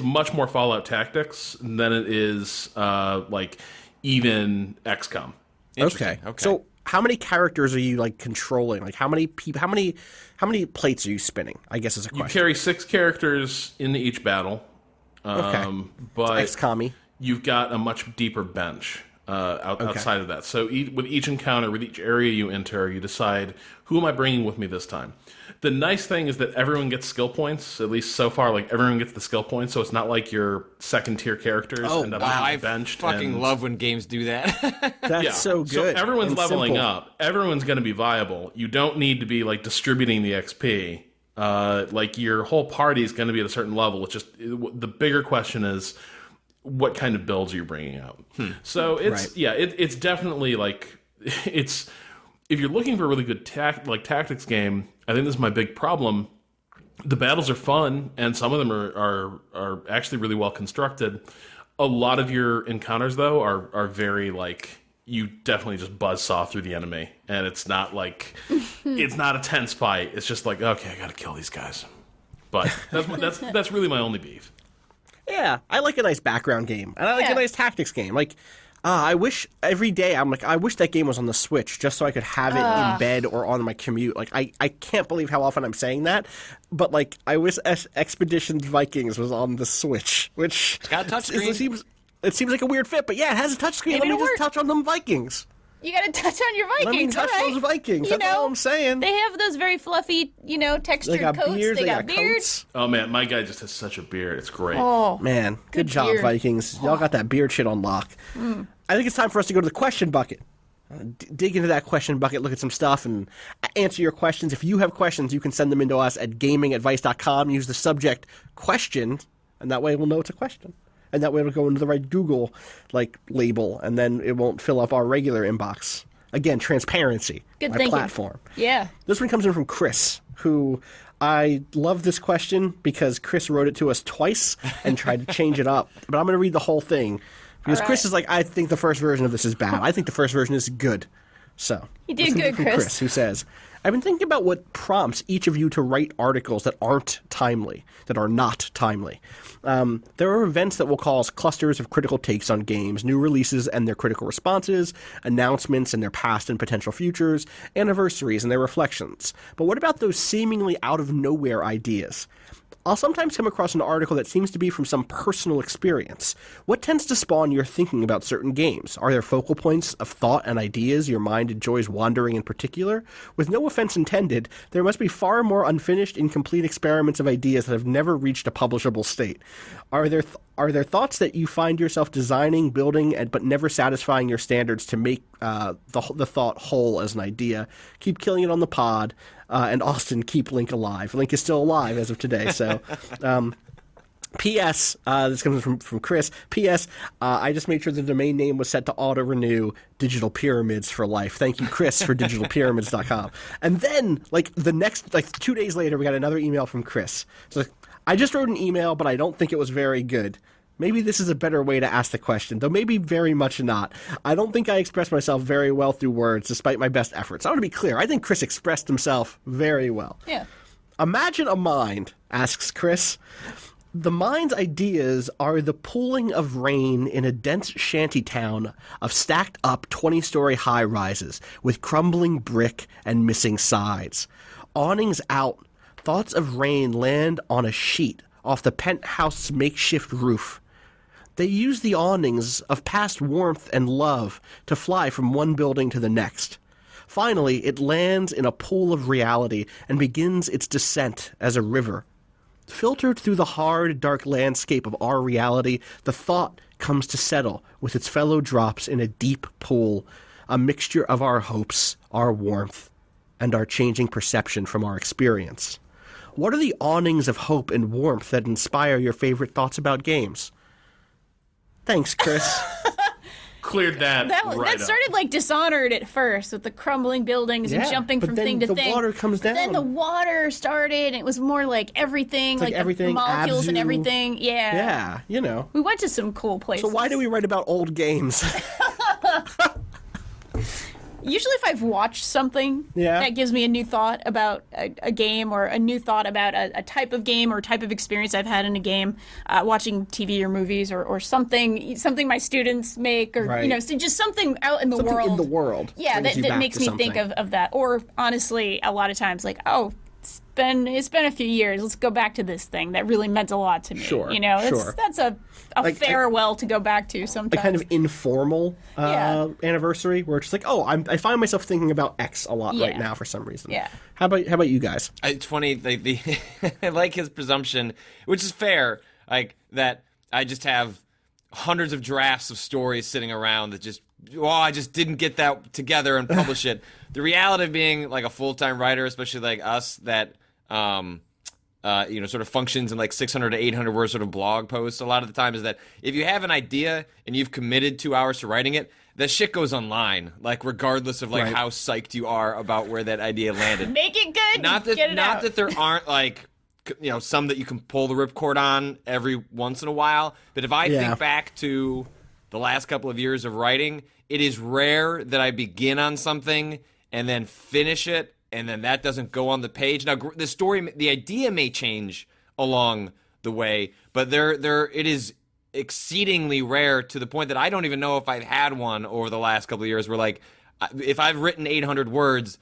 much more Fallout Tactics than it is like even XCOM. Okay. So how many characters are you like controlling? Like how many people? How many plates are you spinning? I guess is a question. You carry 6 characters into each battle. Okay. But it's XCOM-y. You've got a much deeper bench outside of that. So with each encounter, with each area you enter, you decide, who am I bringing with me this time? The nice thing is that everyone gets skill points, at least so far. Like, everyone gets the skill points, so it's not like your second-tier characters end up benched. I fucking love when games do that. That's so good. So everyone's and leveling simple. up. Everyone's going to be viable. You don't need to be, like, distributing the XP. Like, your whole party is going to be at a certain level. It's just, the bigger question is, what kind of builds are you bringing out? So it's it's definitely like it's, if you're looking for a really good tactics game, I think this is my big problem. The battles are fun, and some of them are actually really well constructed. A lot of your encounters, though, are very like, you definitely just buzzsaw through the enemy, and it's not like it's not a tense fight. It's just like, okay, I got to kill these guys. But that's really my only beef. Yeah, I like a nice background game, and I like a nice tactics game. Like, I wish every day I wish that game was on the Switch just so I could have it in bed or on my commute. Like, I can't believe how often I'm saying that, but like, I wish Expeditions Vikings was on the Switch, which It's got a touchscreen. It seems like a weird fit, but yeah, it has a touchscreen. Maybe Let me it'll just work. touch on them Vikings. You got to touch on your Vikings. Let me touch all right. those Vikings. You That's all know, I'm saying. They have those very fluffy, textured They got coats. beards. They got beards. coats. Oh man, my guy just has such a beard. It's great. Oh, Man, good job, beard. Vikings. Y'all got that beard shit on lock. I think it's time for us to go to the question bucket. Dig into that question bucket, look at some stuff, and answer your questions. If you have questions, you can send them into us at gamingadvice.com. Use the subject question, and that way we'll know it's a question. And that way it'll go into the right Google label, and then it won't fill up our regular inbox. Again, transparency. Good my thinking. platform. Yeah. This one comes in from Chris, who I love this question because Chris wrote it to us twice and tried to change it up. But I'm going to read the whole thing because Chris is like, I think the first version of this is bad. I think the first version is good. So You did this comes good, from Chris. who says, I've been thinking about what prompts each of you to write articles that aren't timely, that are not timely. There are events that will cause clusters of critical takes on games, new releases and their critical responses, announcements and their past and potential futures, anniversaries and their reflections. But what about those seemingly out-of-nowhere ideas? I'll sometimes come across an article that seems to be from some personal experience. What tends to spawn your thinking about certain games? Are there focal points of thought and ideas your mind enjoys wandering in particular? With no offense intended, there must be far more unfinished, incomplete experiments of ideas that have never reached a publishable state. Are there thoughts that you find yourself designing, building, but never satisfying your standards to make the thought whole as an idea? Keep killing it on the pod. And Austin, keep Link alive. Link is still alive as of today. So, P.S. This comes from Chris. P.S. I just made sure the domain name was set to auto-renew Digital Pyramids for life. Thank you, Chris, for digitalpyramids.com. And then, the next, 2 days later, we got another email from Chris. So, I just wrote an email, but I don't think it was very good. Maybe this is a better way to ask the question, though maybe very much not. I don't think I expressed myself very well through words, despite my best efforts. I want to be clear. I think Chris expressed himself very well. Yeah. Imagine a mind, asks Chris. The mind's ideas are the pooling of rain in a dense shanty town of stacked up 20-story high-rises with crumbling brick and missing sides. Awnings out, thoughts of rain land on a sheet off the penthouse's makeshift roof. They use the awnings of past warmth and love to fly from one building to the next. Finally, it lands in a pool of reality and begins its descent as a river. Filtered through the hard, dark landscape of our reality, the thought comes to settle with its fellow drops in a deep pool, a mixture of our hopes, our warmth, and our changing perception from our experience. What are the awnings of hope and warmth that inspire your favorite thoughts about games? Thanks, Chris. Cleared that That right up. started like Dishonored at first with the crumbling buildings and jumping but from then thing to the thing. water comes down. Then the water started, and it was more like everything, like the everything, molecules and Abzu. everything. Yeah. Yeah, you know. We went to some cool places. So why do we write about old games? Usually if I've watched something that gives me a new thought about a game or a new thought about a type of game or type of experience I've had in a game, watching TV or movies or something my students make or, so just something out in the Something world. in the world. Yeah, brings you that back makes to me something. think of that. Or honestly, a lot of times it's been a few years. Let's go back to this thing that really meant a lot to me. Sure, That's a farewell to go back to sometimes. A kind of informal anniversary where it's just like, I find myself thinking about X a lot right now for some reason. Yeah. How about you guys? It's funny, I like his presumption, which is fair, that I just have hundreds of drafts of stories sitting around that I just didn't get that together and publish it. The reality of being a full-time writer, especially like us, that sort of functions in 600 to 800 word sort of blog posts a lot of the time, is that if you have an idea and you've committed 2 hours to writing it, that shit goes online, regardless of how psyched you are about where that idea landed. Make it good. Not get it out. that there aren't some that you can pull the ripcord on every once in a while, but if I think back to the last couple of years of writing, it is rare that I begin on something and then finish it, and then that doesn't go on the page. Now, the idea may change along the way. But it is exceedingly rare to the point that I don't even know if I've had one over the last couple of years where, like, if I've written 800 words,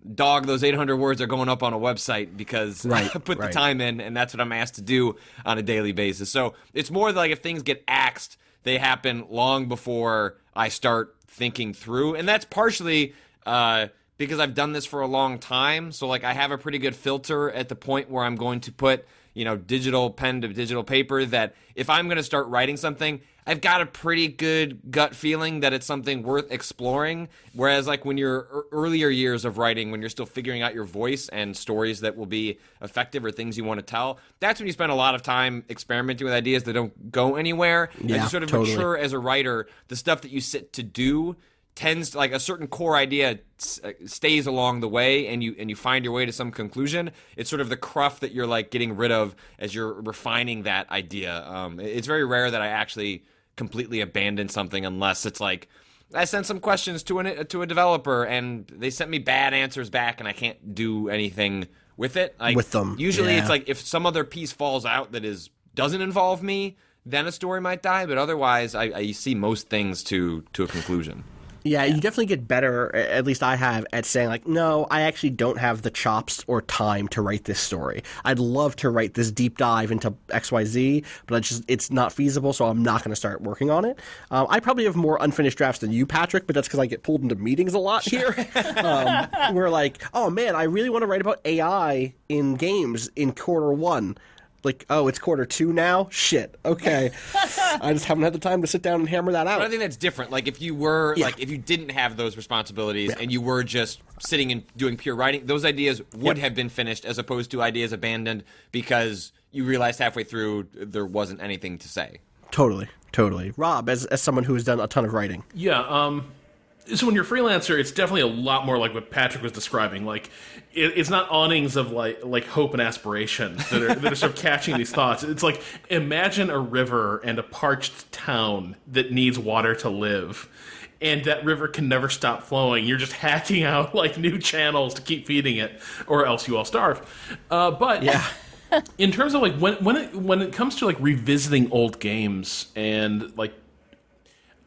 those 800 words are going up on a website because I put the time in, and that's what I'm asked to do on a daily basis. So it's more like if things get axed, they happen long before I start thinking through. And that's partially because I've done this for a long time. So, like, I have a pretty good filter at the point where I'm going to put, digital pen to digital paper, that if I'm going to start writing something, I've got a pretty good gut feeling that it's something worth exploring. Whereas, like, when you're earlier years of writing, when you're still figuring out your voice and stories that will be effective or things you want to tell, that's when you spend a lot of time experimenting with ideas that don't go anywhere. Yeah, as you sort of mature as a writer, the stuff that you sit to do tends to, like, a certain core idea stays along the way, and you find your way to some conclusion. It's sort of the cruff that you're, like, getting rid of as you're refining that idea. It's very rare that I actually completely abandon something unless it's like I sent some questions to a developer and they sent me bad answers back and I can't do anything with it. Like, with them. Usually it's like if some other piece falls out that doesn't involve me, then a story might die. But otherwise, I see most things to a conclusion. Yeah, you definitely get better, at least I have, at saying, like, no, I actually don't have the chops or time to write this story. I'd love to write this deep dive into XYZ, but it's not feasible, so I'm not going to start working on it. I probably have more unfinished drafts than you, Patrick, but that's because I get pulled into meetings a lot here. We're like, oh, man, I really want to write about AI in games in Q1. Like, oh, it's Q2 now? Shit. Okay. I just haven't had the time to sit down and hammer that out. But I think that's different. Like, if you were, like, if you didn't have those responsibilities and you were just sitting and doing pure writing, those ideas would have been finished as opposed to ideas abandoned because you realized halfway through there wasn't anything to say. Totally. Rob, as someone who has done a ton of writing. Yeah, so when you're a freelancer, it's definitely a lot more like what Patrick was describing. Like, it's not awnings of like hope and aspiration that are sort of catching these thoughts. It's like, imagine a river and a parched town that needs water to live, and that river can never stop flowing. You're just hacking out like new channels to keep feeding it, or else you all starve. But yeah. In terms of like when it comes to like revisiting old games and like,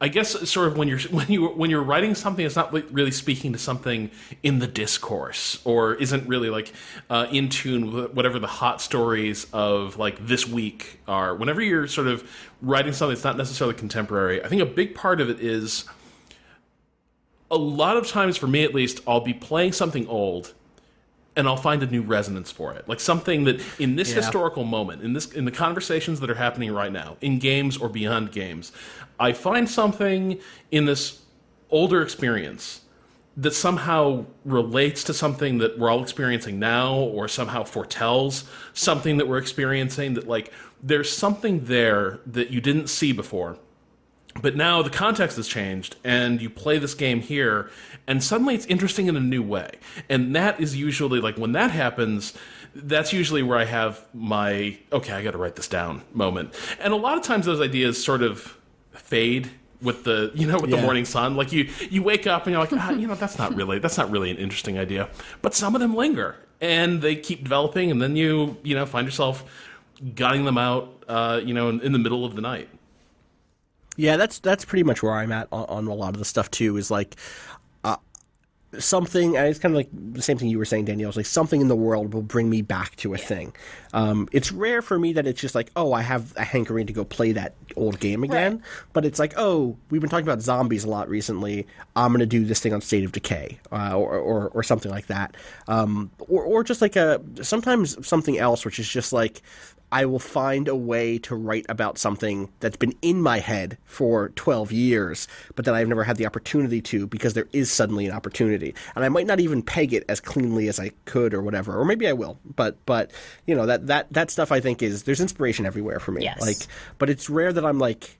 I guess sort of when you're writing something that's not really speaking to something in the discourse or isn't really like in tune with whatever the hot stories of like this week are. Whenever you're sort of writing something that's not necessarily contemporary, I think a big part of it is a lot of times, for me at least, I'll be playing something old and I'll find a new resonance for it. Like something that in this historical moment, in the conversations that are happening right now, in games or beyond games, I find something in this older experience that somehow relates to something that we're all experiencing now, or somehow foretells something that we're experiencing, that like there's something there that you didn't see before. But now the context has changed, and you play this game here, and suddenly it's interesting in a new way. And that is usually, like, when that happens, that's usually where I have my, okay, I gotta write this down moment. And a lot of times those ideas sort of fade with the, the morning sun. Like, you wake up and you're like, that's not really an interesting idea. But some of them linger, and they keep developing, and then you find yourself gutting them out, in the middle of the night. Yeah, that's pretty much where I'm at on a lot of the stuff too. Is like something, and it's kind of like the same thing you were saying, Danielle. It's like something in the world will bring me back to a thing. It's rare for me that it's just like, oh, I have a hankering to go play that old game again. Right. But it's like, oh, we've been talking about zombies a lot recently. I'm going to do this thing on State of Decay, or something like that, or just like sometimes something else, which is just like, I will find a way to write about something that's been in my head for 12 years, but that I've never had the opportunity to, because there is suddenly an opportunity. And I might not even peg it as cleanly as I could or whatever, or maybe I will. But that stuff, I think, there's inspiration everywhere for me. Yes. Like, but it's rare that I'm like,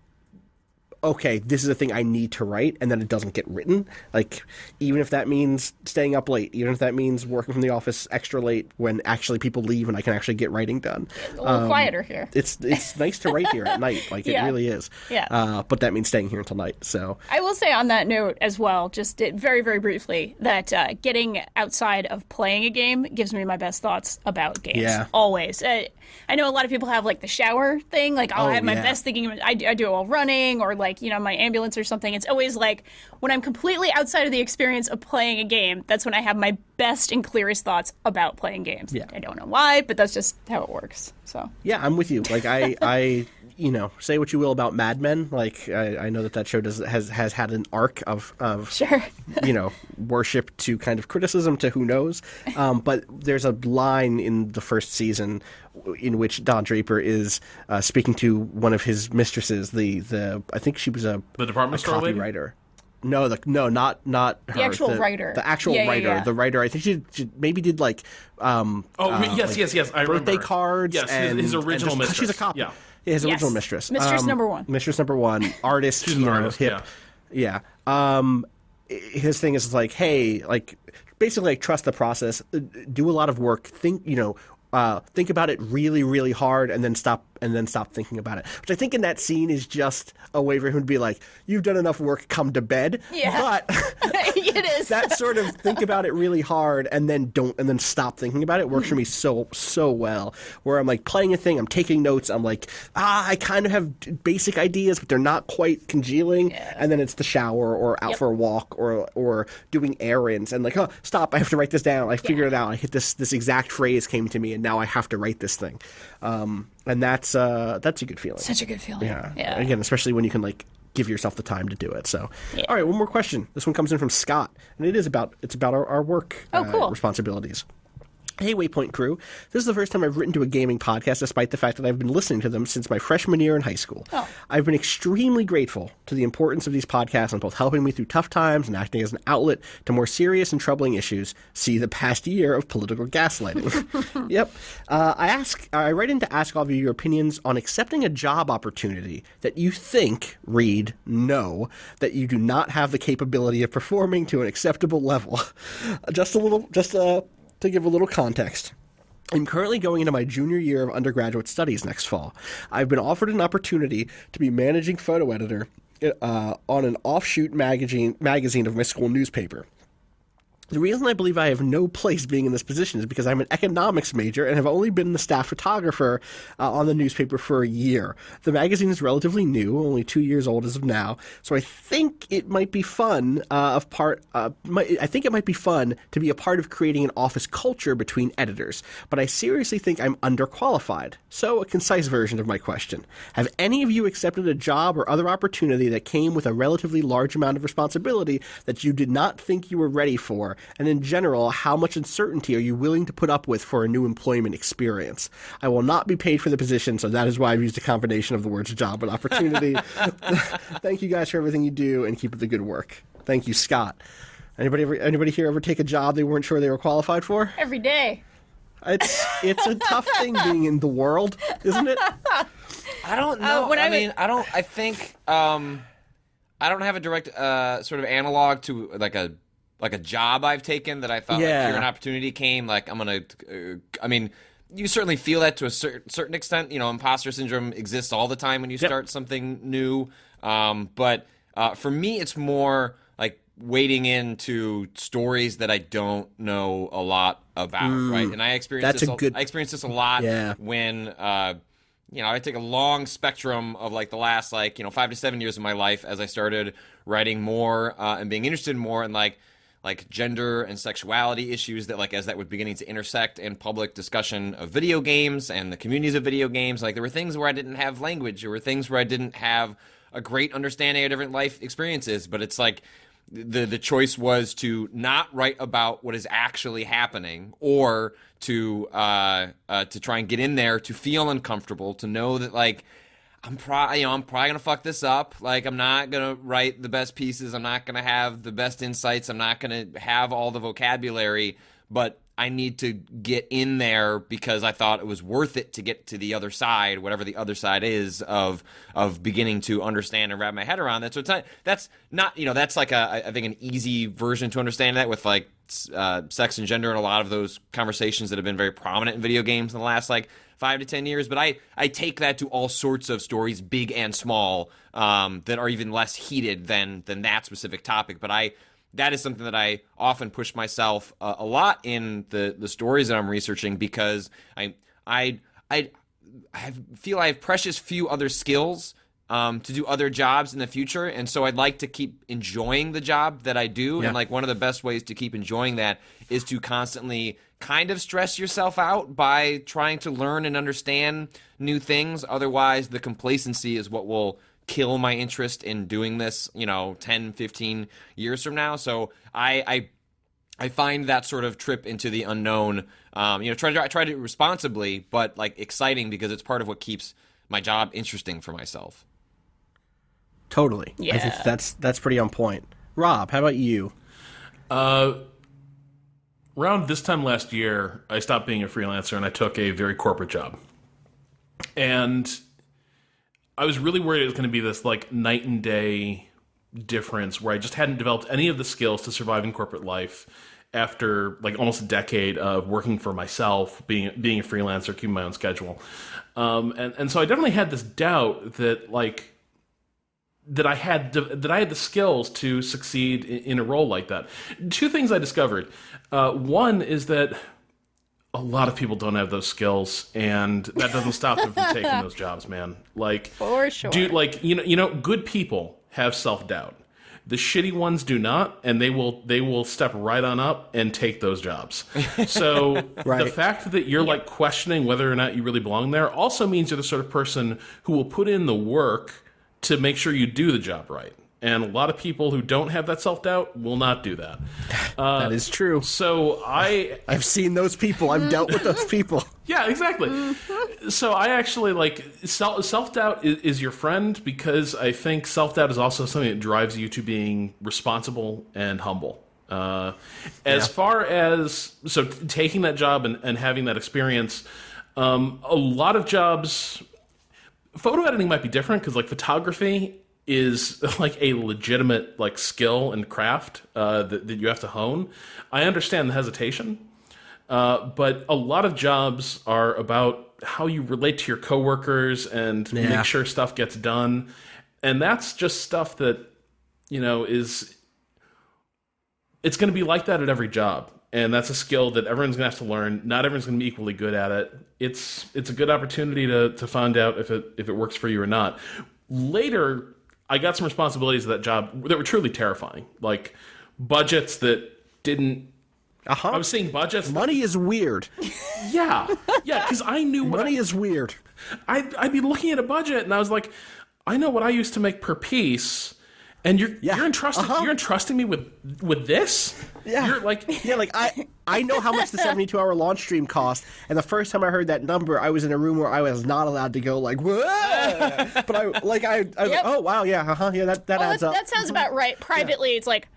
okay, this is a thing I need to write, and then it doesn't get written. Like, even if that means staying up late, even if that means working from the office extra late when actually people leave and I can actually get writing done. A little quieter here. It's nice to write here at night. Like, it really is. Yeah. But that means staying here until night, so. I will say on that note as well, just very, very briefly, that getting outside of playing a game gives me my best thoughts about games. Yeah. Always. I know a lot of people have, like, the shower thing. Like, I have my best thinking. I do it while running or, like, you know, my ambulance or something. It's always, like, when I'm completely outside of the experience of playing a game, that's when I have my best and clearest thoughts about playing games. Yeah. I don't know why, but that's just how it works. So. Yeah, I'm with you. Like, I you know, say what you will about Mad Men. Like, I know that show has had an arc of Sure. you know, worship to kind of criticism to who knows. But there's a line in the first season in which Don Draper is speaking to one of his mistresses. The I think she was the department store lady? copywriter. No, not her. The actual writer. The actual writer. Yeah. The writer. I think she maybe did like. Yes. I birthday remember. cards. Yes, and, his original mistress. She's a copy. Yeah. His original mistress. Mistress number one. Mistress number one. Artist. She's an artist. Hip. Yeah. His thing is like, hey, like, basically, like, trust the process. Do a lot of work. Think about it really, really hard, and then stop thinking about it. Which I think in that scene is just a way for him to be like, "You've done enough work. Come to bed." Yeah. But It is. that sort of think about it really hard and then stop thinking about it works for me so well. Where I'm like playing a thing, I'm taking notes, I'm like, I kind of have basic ideas, but they're not quite congealing. Yeah. And then it's the shower or out for a walk or doing errands and like, oh, stop, I have to write this down. I figured it out. I hit this exact phrase came to me, and now I have to write this thing. And that's a good feeling. Such a good feeling. Yeah. Again, especially when you can like give yourself the time to do it. So, all right, one more question. This one comes in from Scott, and it's about our work cool. responsibilities. Hey, Waypoint crew. This is the first time I've written to a gaming podcast, despite the fact that I've been listening to them since my freshman year in high school. Oh. I've been extremely grateful to the importance of these podcasts on both helping me through tough times and acting as an outlet to more serious and troubling issues. See the past year of political gaslighting. Yep. I write in to ask all of you your opinions on accepting a job opportunity that you think, that you do not have the capability of performing to an acceptable level. To give a little context, I'm currently going into my junior year of undergraduate studies next fall. I've been offered an opportunity to be managing photo editor on an offshoot magazine of my school newspaper. The reason I believe I have no place being in this position is because I'm an economics major and have only been the staff photographer on the newspaper for a year. The magazine is relatively new, only 2 years old as of now, so I think it might be fun. I think it might be fun to be a part of creating an office culture between editors. But I seriously think I'm underqualified. So, a concise version of my question: have any of you accepted a job or other opportunity that came with a relatively large amount of responsibility that you did not think you were ready for? And in general, how much uncertainty are you willing to put up with for a new employment experience? I will not be paid for the position, so that is why I've used a combination of the words job and opportunity. Thank you guys for everything you do, and keep up the good work. Thank you, Scott. Anybody here ever take a job they weren't sure they were qualified for? Every day. It's a tough thing being in the world, isn't it? I don't know. I think I don't have a direct sort of analog to like a job I've taken that I thought like, here an opportunity came, like I'm gonna. You certainly feel that to a certain extent. You know, imposter syndrome exists all the time when you start something new. But for me, it's more like wading into stories that I don't know a lot about, right? And I experienced this a lot when. I take a long spectrum of like the last 5 to 7 years of my life as I started writing more and being interested more in like gender and sexuality issues that as that was beginning to intersect in public discussion of video games and the communities of video games. Like there were things where I didn't have language. There were things where I didn't have a great understanding of different life experiences. But it's like the choice was to not write about what is actually happening or to try and get in there, to feel uncomfortable, to know that I'm probably gonna fuck this up. Like I'm not gonna write the best pieces. I'm not gonna have the best insights. I'm not gonna have all the vocabulary. But I need to get in there because I thought it was worth it to get to the other side, whatever the other side is of beginning to understand and wrap my head around that. So that's not that's like I think an easy version to understand that with like sex and gender and a lot of those conversations that have been very prominent in video games in the last like 5 to 10 years. But I take that to all sorts of stories, big and small, that are even less heated than that specific topic. But that is something that I often push myself a lot in the stories that I'm researching, because I feel I have precious few other skills to do other jobs in the future, and so I'd like to keep enjoying the job that I do. And like one of the best ways to keep enjoying that is to constantly kind of stress yourself out by trying to learn and understand new things. Otherwise, the complacency is what will kill my interest in doing this, 10, 15 years from now. So I find that sort of trip into the unknown, try to do it responsibly, but like exciting, because it's part of what keeps my job interesting for myself. Totally. Yeah. I think that's pretty on point. Rob, how about you? Around this time last year, I stopped being a freelancer and I took a very corporate job. And I was really worried it was going to be this like night and day difference where I just hadn't developed any of the skills to survive in corporate life after like almost a decade of working for myself, being a freelancer, keeping my own schedule. And so I definitely had this doubt that I had the skills to succeed in a role like that. Two things I discovered. One is that a lot of people don't have those skills, and that doesn't stop them from taking those jobs, man. Like, For sure. Dude, like good people have self-doubt. The shitty ones do not, and they will step right on up and take those jobs. So Right. the fact that you're like questioning whether or not you really belong there also means you're the sort of person who will put in the work to make sure you do the job right. And a lot of people who don't have that self-doubt will not do that. That is true. So I've seen those people. I've dealt with those people. Yeah, exactly. So I actually like self-doubt is your friend, because I think self-doubt is also something that drives you to being responsible and humble. As far as taking that job and having that experience, a lot of jobs, photo editing might be different, because like photography is like a legitimate like skill and craft that you have to hone. I understand the hesitation, but a lot of jobs are about how you relate to your coworkers and make sure stuff gets done. And that's just stuff that, it's going to be like that at every job. And that's a skill that everyone's going to have to learn. Not everyone's going to be equally good at it. It's a good opportunity to find out if it works for you or not. Later, I got some responsibilities of that job that were truly terrifying. Like budgets that didn't... I was seeing budgets... Money is weird. Yeah, because I knew... Money is weird. I'd be looking at a budget, and I was like, I know what I used to make per piece... And you're entrusting me with this? Yeah. You're like I know how much the 72-hour launch stream cost, and the first time I heard that number, I was in a room where I was not allowed to go like, whoa! But I was like, oh wow, yeah, that adds up. That sounds about right. Privately, it's like,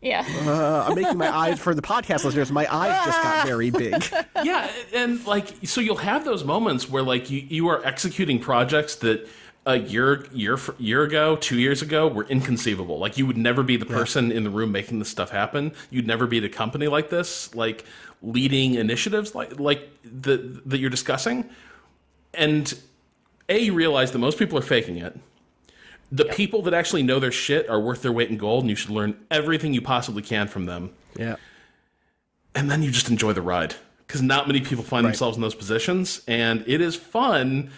I'm making my eyes, for the podcast listeners, my eyes just got very big. Yeah, and like, so you'll have those moments where like you are executing projects that a year ago, 2 years ago, were inconceivable. Like, you would never be the person in the room making this stuff happen. You'd never be at a company like this, like leading initiatives like that you're discussing. And you realize that most people are faking it. The people that actually know their shit are worth their weight in gold, and you should learn everything you possibly can from them. Yeah. And then you just enjoy the ride, because not many people find themselves in those positions, and it is fun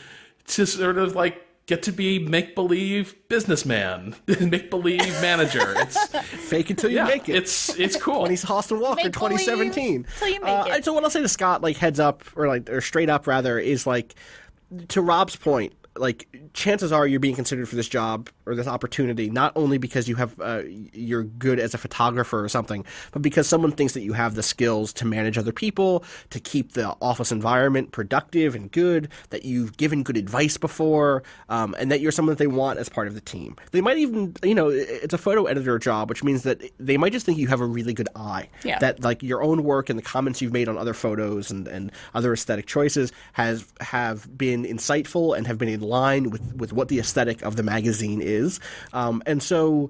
to sort of like get to be make-believe businessman, make-believe manager. It's fake it till you make it. It's cool. 20 Austin Walker, Make 2017. till you make it. So what I'll say to Scott, like heads up or straight up rather, is like, to Rob's point, like chances are you're being considered for this job or this opportunity not only because you have you're good as a photographer or something, but because someone thinks that you have the skills to manage other people, to keep the office environment productive and good, that you've given good advice before, and that you're someone that they want as part of the team. They might even, it's a photo editor job, which means that they might just think you have a really good eye. Yeah. That like your own work and the comments you've made on other photos and other aesthetic choices have been insightful and have been in line with what the aesthetic of the magazine is. And so,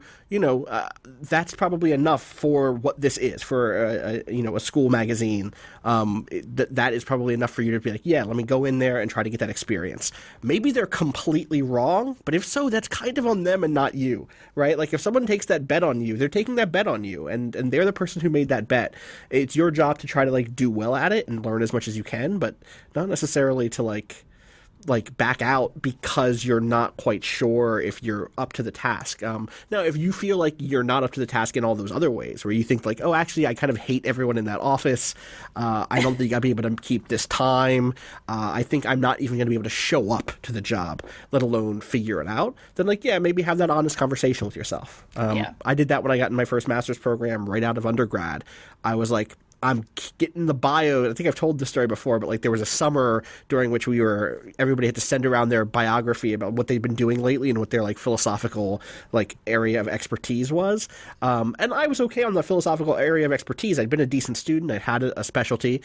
that's probably enough for what this is, for a school magazine. That is probably enough for you to be like, yeah, let me go in there and try to get that experience. Maybe they're completely wrong, but if so, that's kind of on them and not you, right? Like if someone takes that bet on you, they're taking that bet on you, and they're the person who made that bet. It's your job to try to like do well at it and learn as much as you can, but not necessarily to like back out because you're not quite sure if you're up to the task. Now, if you feel like you're not up to the task in all those other ways, where you think like, oh, actually, I kind of hate everyone in that office. I don't think I'll be able to keep this time. I think I'm not even going to be able to show up to the job, let alone figure it out. Then like, yeah, maybe have that honest conversation with yourself. I did that when I got in my first master's program right out of undergrad. I was like, I'm getting the bio. I think I've told this story before, but like there was a summer during which everybody had to send around their biography about what they'd been doing lately and what their like philosophical like area of expertise was. And I was okay on the philosophical area of expertise. I'd been a decent student. I had a specialty.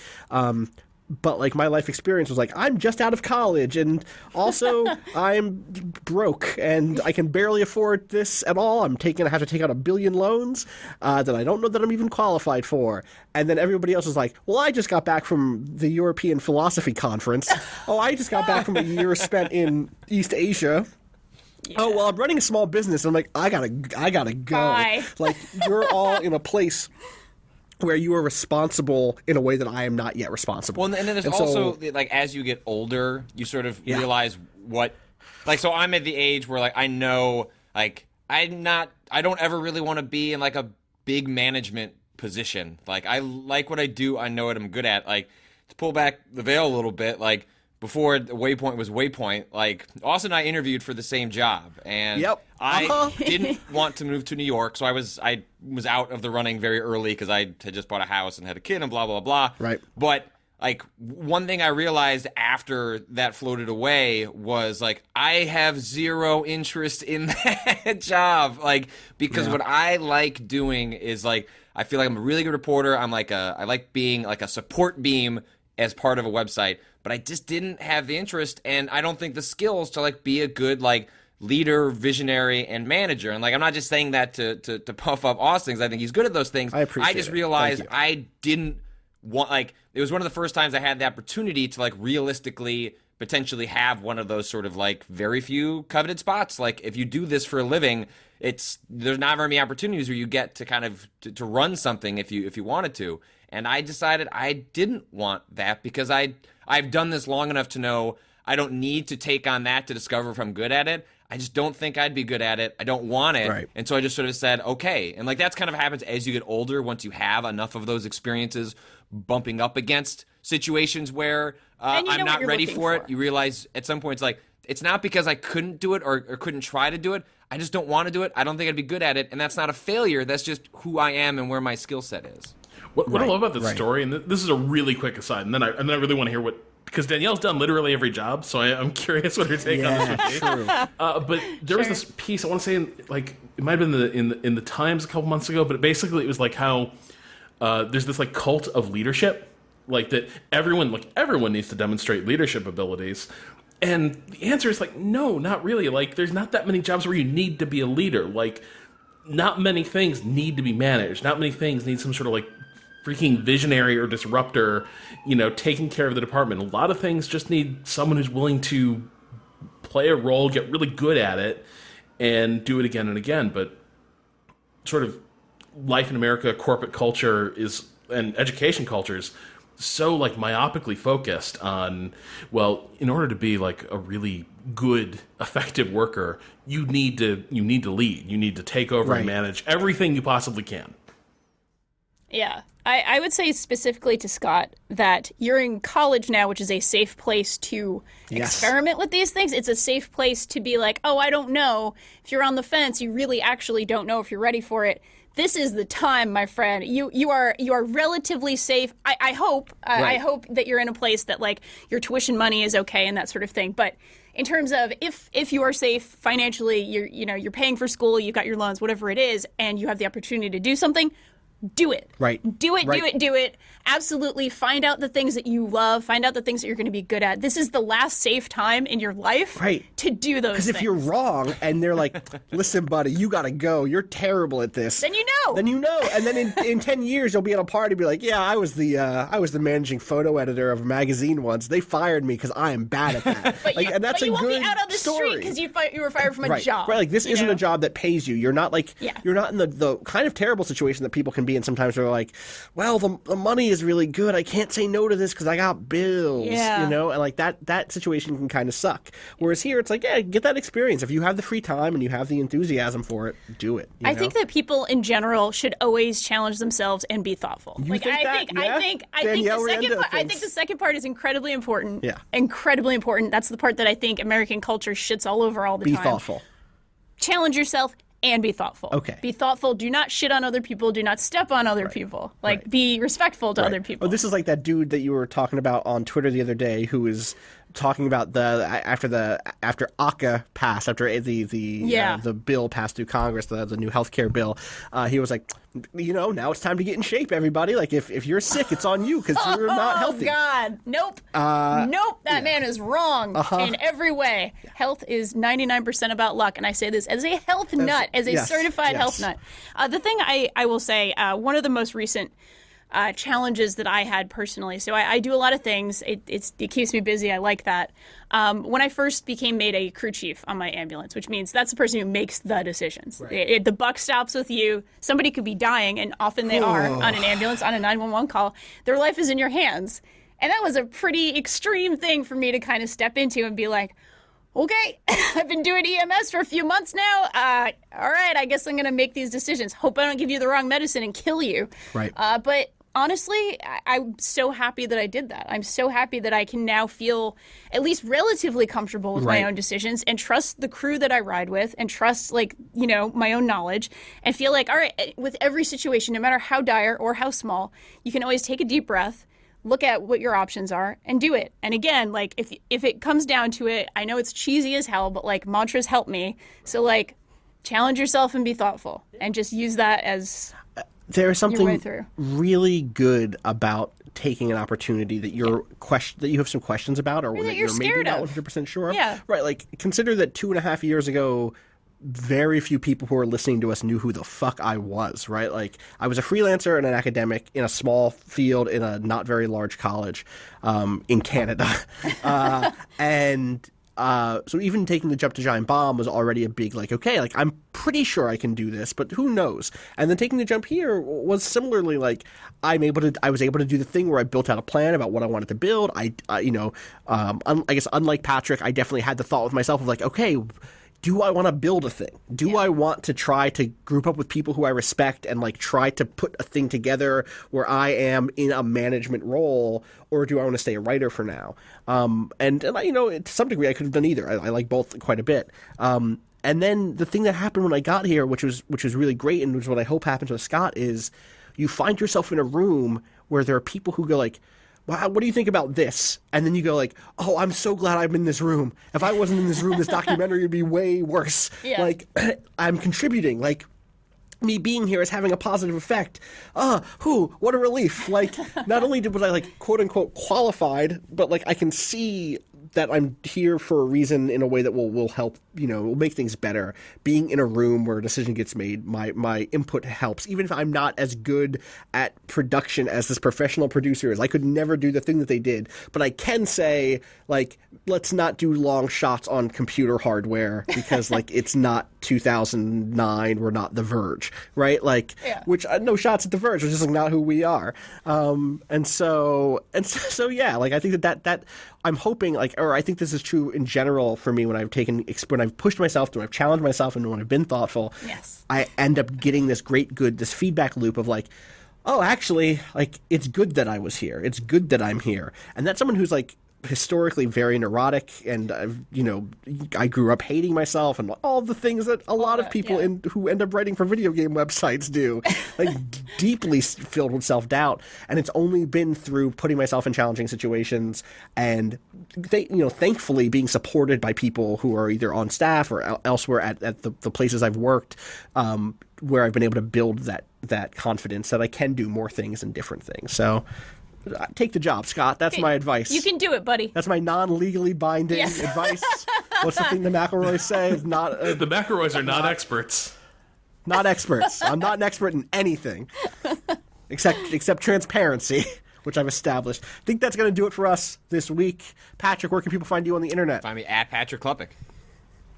But like my life experience was like, I'm just out of college, and also I'm broke and I can barely afford this at all. I have to take out 1 billion loans that I don't know that I'm even qualified for. And then everybody else was like, well, I just got back from the European Philosophy Conference. Oh, I just got back from a year spent in East Asia. Yeah. Oh, well, I'm running a small business. I'm like, I gotta go. Bye. Like you're all in a place where you are responsible in a way that I am not yet responsible. Well, and then there's also, like, as you get older, you sort of realize what, like, so I'm at the age where, like, I know, like, I don't ever really want to be in, like, a big management position. Like, I like what I do. I know what I'm good at. Like, to pull back the veil a little bit, like, before Waypoint was Waypoint, like, Austin and I interviewed for the same job, and I didn't want to move to New York, so I was out of the running very early because I had just bought a house and had a kid and blah, blah, blah. Right. But, like, one thing I realized after that floated away was, like, I have zero interest in that job, like, because what I like doing is, like, I feel like I'm a really good reporter. I like being, like, a support beam as part of a website, but I just didn't have the interest, and I don't think the skills to like be a good like leader, visionary, and manager. And like I'm not just saying that to puff up Austin, 'cause I think he's good at those things. I just realized I didn't want, like, it was one of the first times I had the opportunity to like realistically potentially have one of those sort of like very few coveted spots. Like if you do this for a living, there's not very many opportunities where you get to kind of to run something if you wanted to. And I decided I didn't want that because I've done this long enough to know I don't need to take on that to discover if I'm good at it. I just don't think I'd be good at it. I don't want it. Right. And so I just sort of said, okay. And like that's kind of happens as you get older, once you have enough of those experiences bumping up against situations where I'm not ready for it. You realize at some point it's like, it's not because I couldn't do it or couldn't try to do it. I just don't want to do it. I don't think I'd be good at it. And that's not a failure. That's just who I am and where my skill set is. What I love about this story, and this is a really quick aside, and then I really want to hear because Danielle's done literally every job, so I'm curious what her take on this would be. True. But there was this piece I want to say, like it might have been in the Times a couple months ago, but basically it was like how there's this like cult of leadership, like that everyone needs to demonstrate leadership abilities. And the answer is like, no, not really. Like, there's not that many jobs where you need to be a leader. Like, not many things need to be managed. Not many things need some sort of like freaking visionary or disruptor, taking care of the department. A lot of things just need someone who's willing to play a role, get really good at it, and do it again and again. But sort of life in America, corporate culture and education culture is so like myopically focused on, well, in order to be like a really good, effective worker, you need to lead. You need to take over and manage everything you possibly can. Yeah. I would say specifically to Scott that you're in college now, which is a safe place to experiment with these things. It's a safe place to be like, oh, I don't know. If you're on the fence, you really actually don't know if you're ready for it. This is the time, my friend. You are relatively safe. I hope. Right. I hope that you're in a place that like your tuition money is okay and that sort of thing. But in terms of if you are safe financially, you're paying for school, you've got your loans, whatever it is, and you have the opportunity to do something, do it. Right. Do it, Right. do it, do it. Absolutely. Find out the things that you love. Find out the things that you're going to be good at. This is the last safe time in your life to do those things. Because if you're wrong and they're like, listen, buddy, you got to go. You're terrible at this. Then you know. And then in 10 years, you'll be at a party and be like, yeah, I was the managing photo editor of a magazine once. They fired me because I am bad at that. And that's but you a won't good be out on the story. street because you were fired from a job. Right, like this isn't a job that pays you. You're not like you're not in the kind of terrible situation that people can be in sometimes where they're like, well, the money is really good. I can't say no to this because I got bills. Yeah. You know, and like that situation can kind of suck. Whereas here it's like, yeah, get that experience. If you have the free time and you have the enthusiasm for it, do it. I think that people in general should always challenge themselves and be thoughtful. You think that? I think the second part is incredibly important. Yeah. Incredibly important. That's the part that I think American culture shits all over all the time. Be thoughtful. Challenge yourself and be thoughtful. Okay. Be thoughtful. Do not shit on other people. Do not step on other people. Like, be respectful to other people. Oh, this is like that dude that you were talking about on Twitter the other day who was talking about after ACA passed, after the bill passed through Congress, the new healthcare bill, he was like, now it's time to get in shape, everybody. Like if you're sick, it's on you because you're not healthy. Oh God, nope, nope. That man is wrong in every way. Yeah. Health is 99% about luck, and I say this as a health nut, as a certified health nut. The thing I will say, one of the most recent challenges that I had personally. So I do a lot of things. It keeps me busy. I like that. When I first became made a crew chief on my ambulance, which means that's the person who makes the decisions. Right. The buck stops with you. Somebody could be dying, and often they are on an ambulance, on a 911 call. Their life is in your hands. And that was a pretty extreme thing for me to kind of step into and be like, okay, I've been doing EMS for a few months now. All right, I guess I'm going to make these decisions. Hope I don't give you the wrong medicine and kill you. Right. But honestly, I'm so happy that I did that. I'm so happy that I can now feel at least relatively comfortable with my own decisions and trust the crew that I ride with and trust, my own knowledge and feel like, all right, with every situation, no matter how dire or how small, you can always take a deep breath, look at what your options are, and do it. And again, like, if it comes down to it, I know it's cheesy as hell, but, like, mantras help me. So, like, challenge yourself and be thoughtful and just use that as there's something way through. Really good about taking an opportunity that that you have some questions about, or that you're maybe scared not of. 100% sure of. Yeah. Right. Like, consider that 2.5 years ago, very few people who are listening to us knew who the fuck I was, right? Like, I was a freelancer and an academic in a small field in a not very large college in Canada. So even taking the jump to Giant Bomb was already a big, like, okay, like, I'm pretty sure I can do this, but who knows? And then taking the jump here was similarly like, I was able to do the thing where I built out a plan about what I wanted to build. I guess unlike Patrick, I definitely had the thought with myself of like, okay, do I want to build a thing? Do I want to try to group up with people who I respect and like try to put a thing together where I am in a management role, or do I want to stay a writer for now? And to some degree I could have done either. I like both quite a bit. And then the thing that happened when I got here, which was really great, and which is what I hope happens with Scott, is you find yourself in a room where there are people who go like, wow, what do you think about this? And then you go like, oh, I'm so glad I'm in this room. If I wasn't in this room, this documentary would be way worse. Yeah. Like, I'm contributing. Like, me being here is having a positive effect. What a relief. Like, not only was I, like, quote unquote qualified, but, like, I can see that I'm here for a reason in a way that will help, will make things better. Being in a room where a decision gets made, my input helps. Even if I'm not as good at production as this professional producer is. I could never do the thing that they did. But I can say, like, let's not do long shots on computer hardware because, like, it's not 2009. We're not The Verge, right? Like, which, no shots at The Verge, which is, like, not who we are. So yeah, like, I think that I'm hoping, like, or I think this is true in general for me when I've pushed myself, when I've challenged myself, and when I've been thoughtful. Yes. I end up getting this this feedback loop of like, oh, actually, like, it's good that I was here. It's good that I'm here. And that's someone who's, like, historically very neurotic, and, I grew up hating myself and all the things that a lot of people who end up writing for video game websites do. Like, deeply filled with self-doubt. And it's only been through putting myself in challenging situations and, thankfully being supported by people who are either on staff or elsewhere at the places I've worked, where I've been able to build that confidence that I can do more things and different things. So take the job, Scott. That's my advice. You can do it, buddy. That's my non-legally binding advice. What's the thing the McElroys say? Not The McElroys are not experts. Not experts. I'm not an expert in anything except transparency, which I've established. I think that's going to do it for us this week. Patrick, where can people find you on the internet? Find me at Patrick Klepek.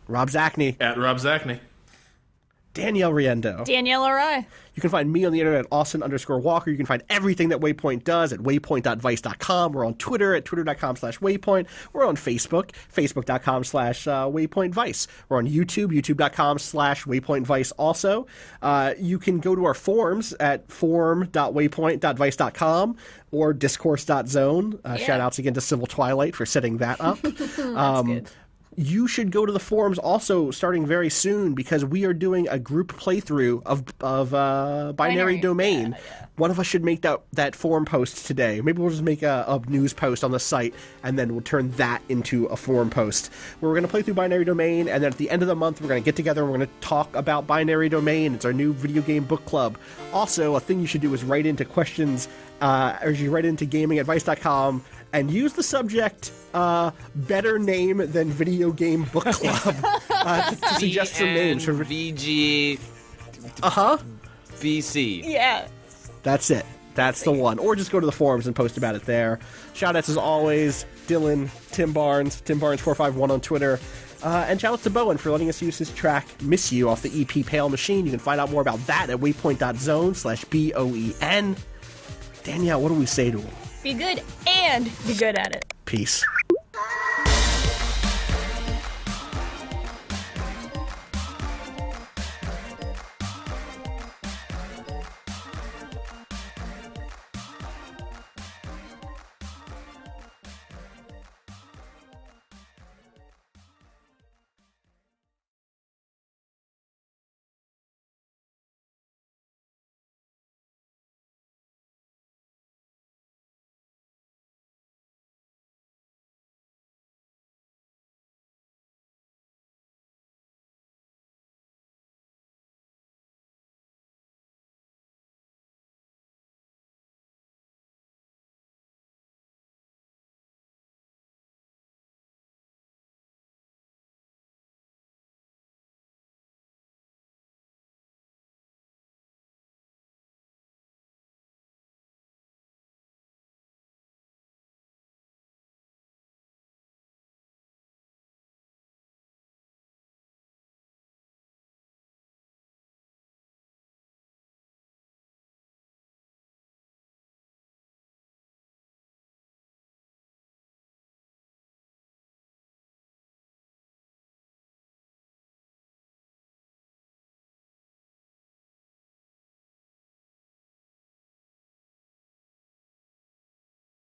Rob Zachney. At Rob Zachney. Danielle Riendo. Danielle R.I. You can find me on the internet at Austin_Walker. You can find everything that Waypoint does at waypoint.vice.com. We're on Twitter at twitter.com/Waypoint. We're on Facebook, facebook.com/WaypointVice. We're on YouTube, youtube.com/WaypointVice also. You can go to our forums at forum.waypoint.vice.com or discourse.zone. Shout outs again to Civil Twilight for setting that up. That's good. You should go to the forums also starting very soon, because we are doing a group playthrough of Binary Domain. Yeah. One of us should make that forum post today. Maybe we'll just make a news post on the site, and then we'll turn that into a forum post where we're going to play through Binary Domain, and then at the end of the month we're going to get together and we're going to talk about Binary Domain. It's our new video game book club. Also, a thing you should do is write into questions, or you write into gaming@vice.com and use the subject better name than video game book club to suggest some names for VG. BC. Yeah. That's it. That's the one. Or just go to the forums and post about it there. Shoutouts as always, Dylan, Tim Barnes 451 on Twitter. And shoutouts to Bowen for letting us use his track Miss You off the EP Pale Machine. You can find out more about that at waypoint.zone/BOEN. Danielle, what do we say to him? Be good and be good at it. Peace.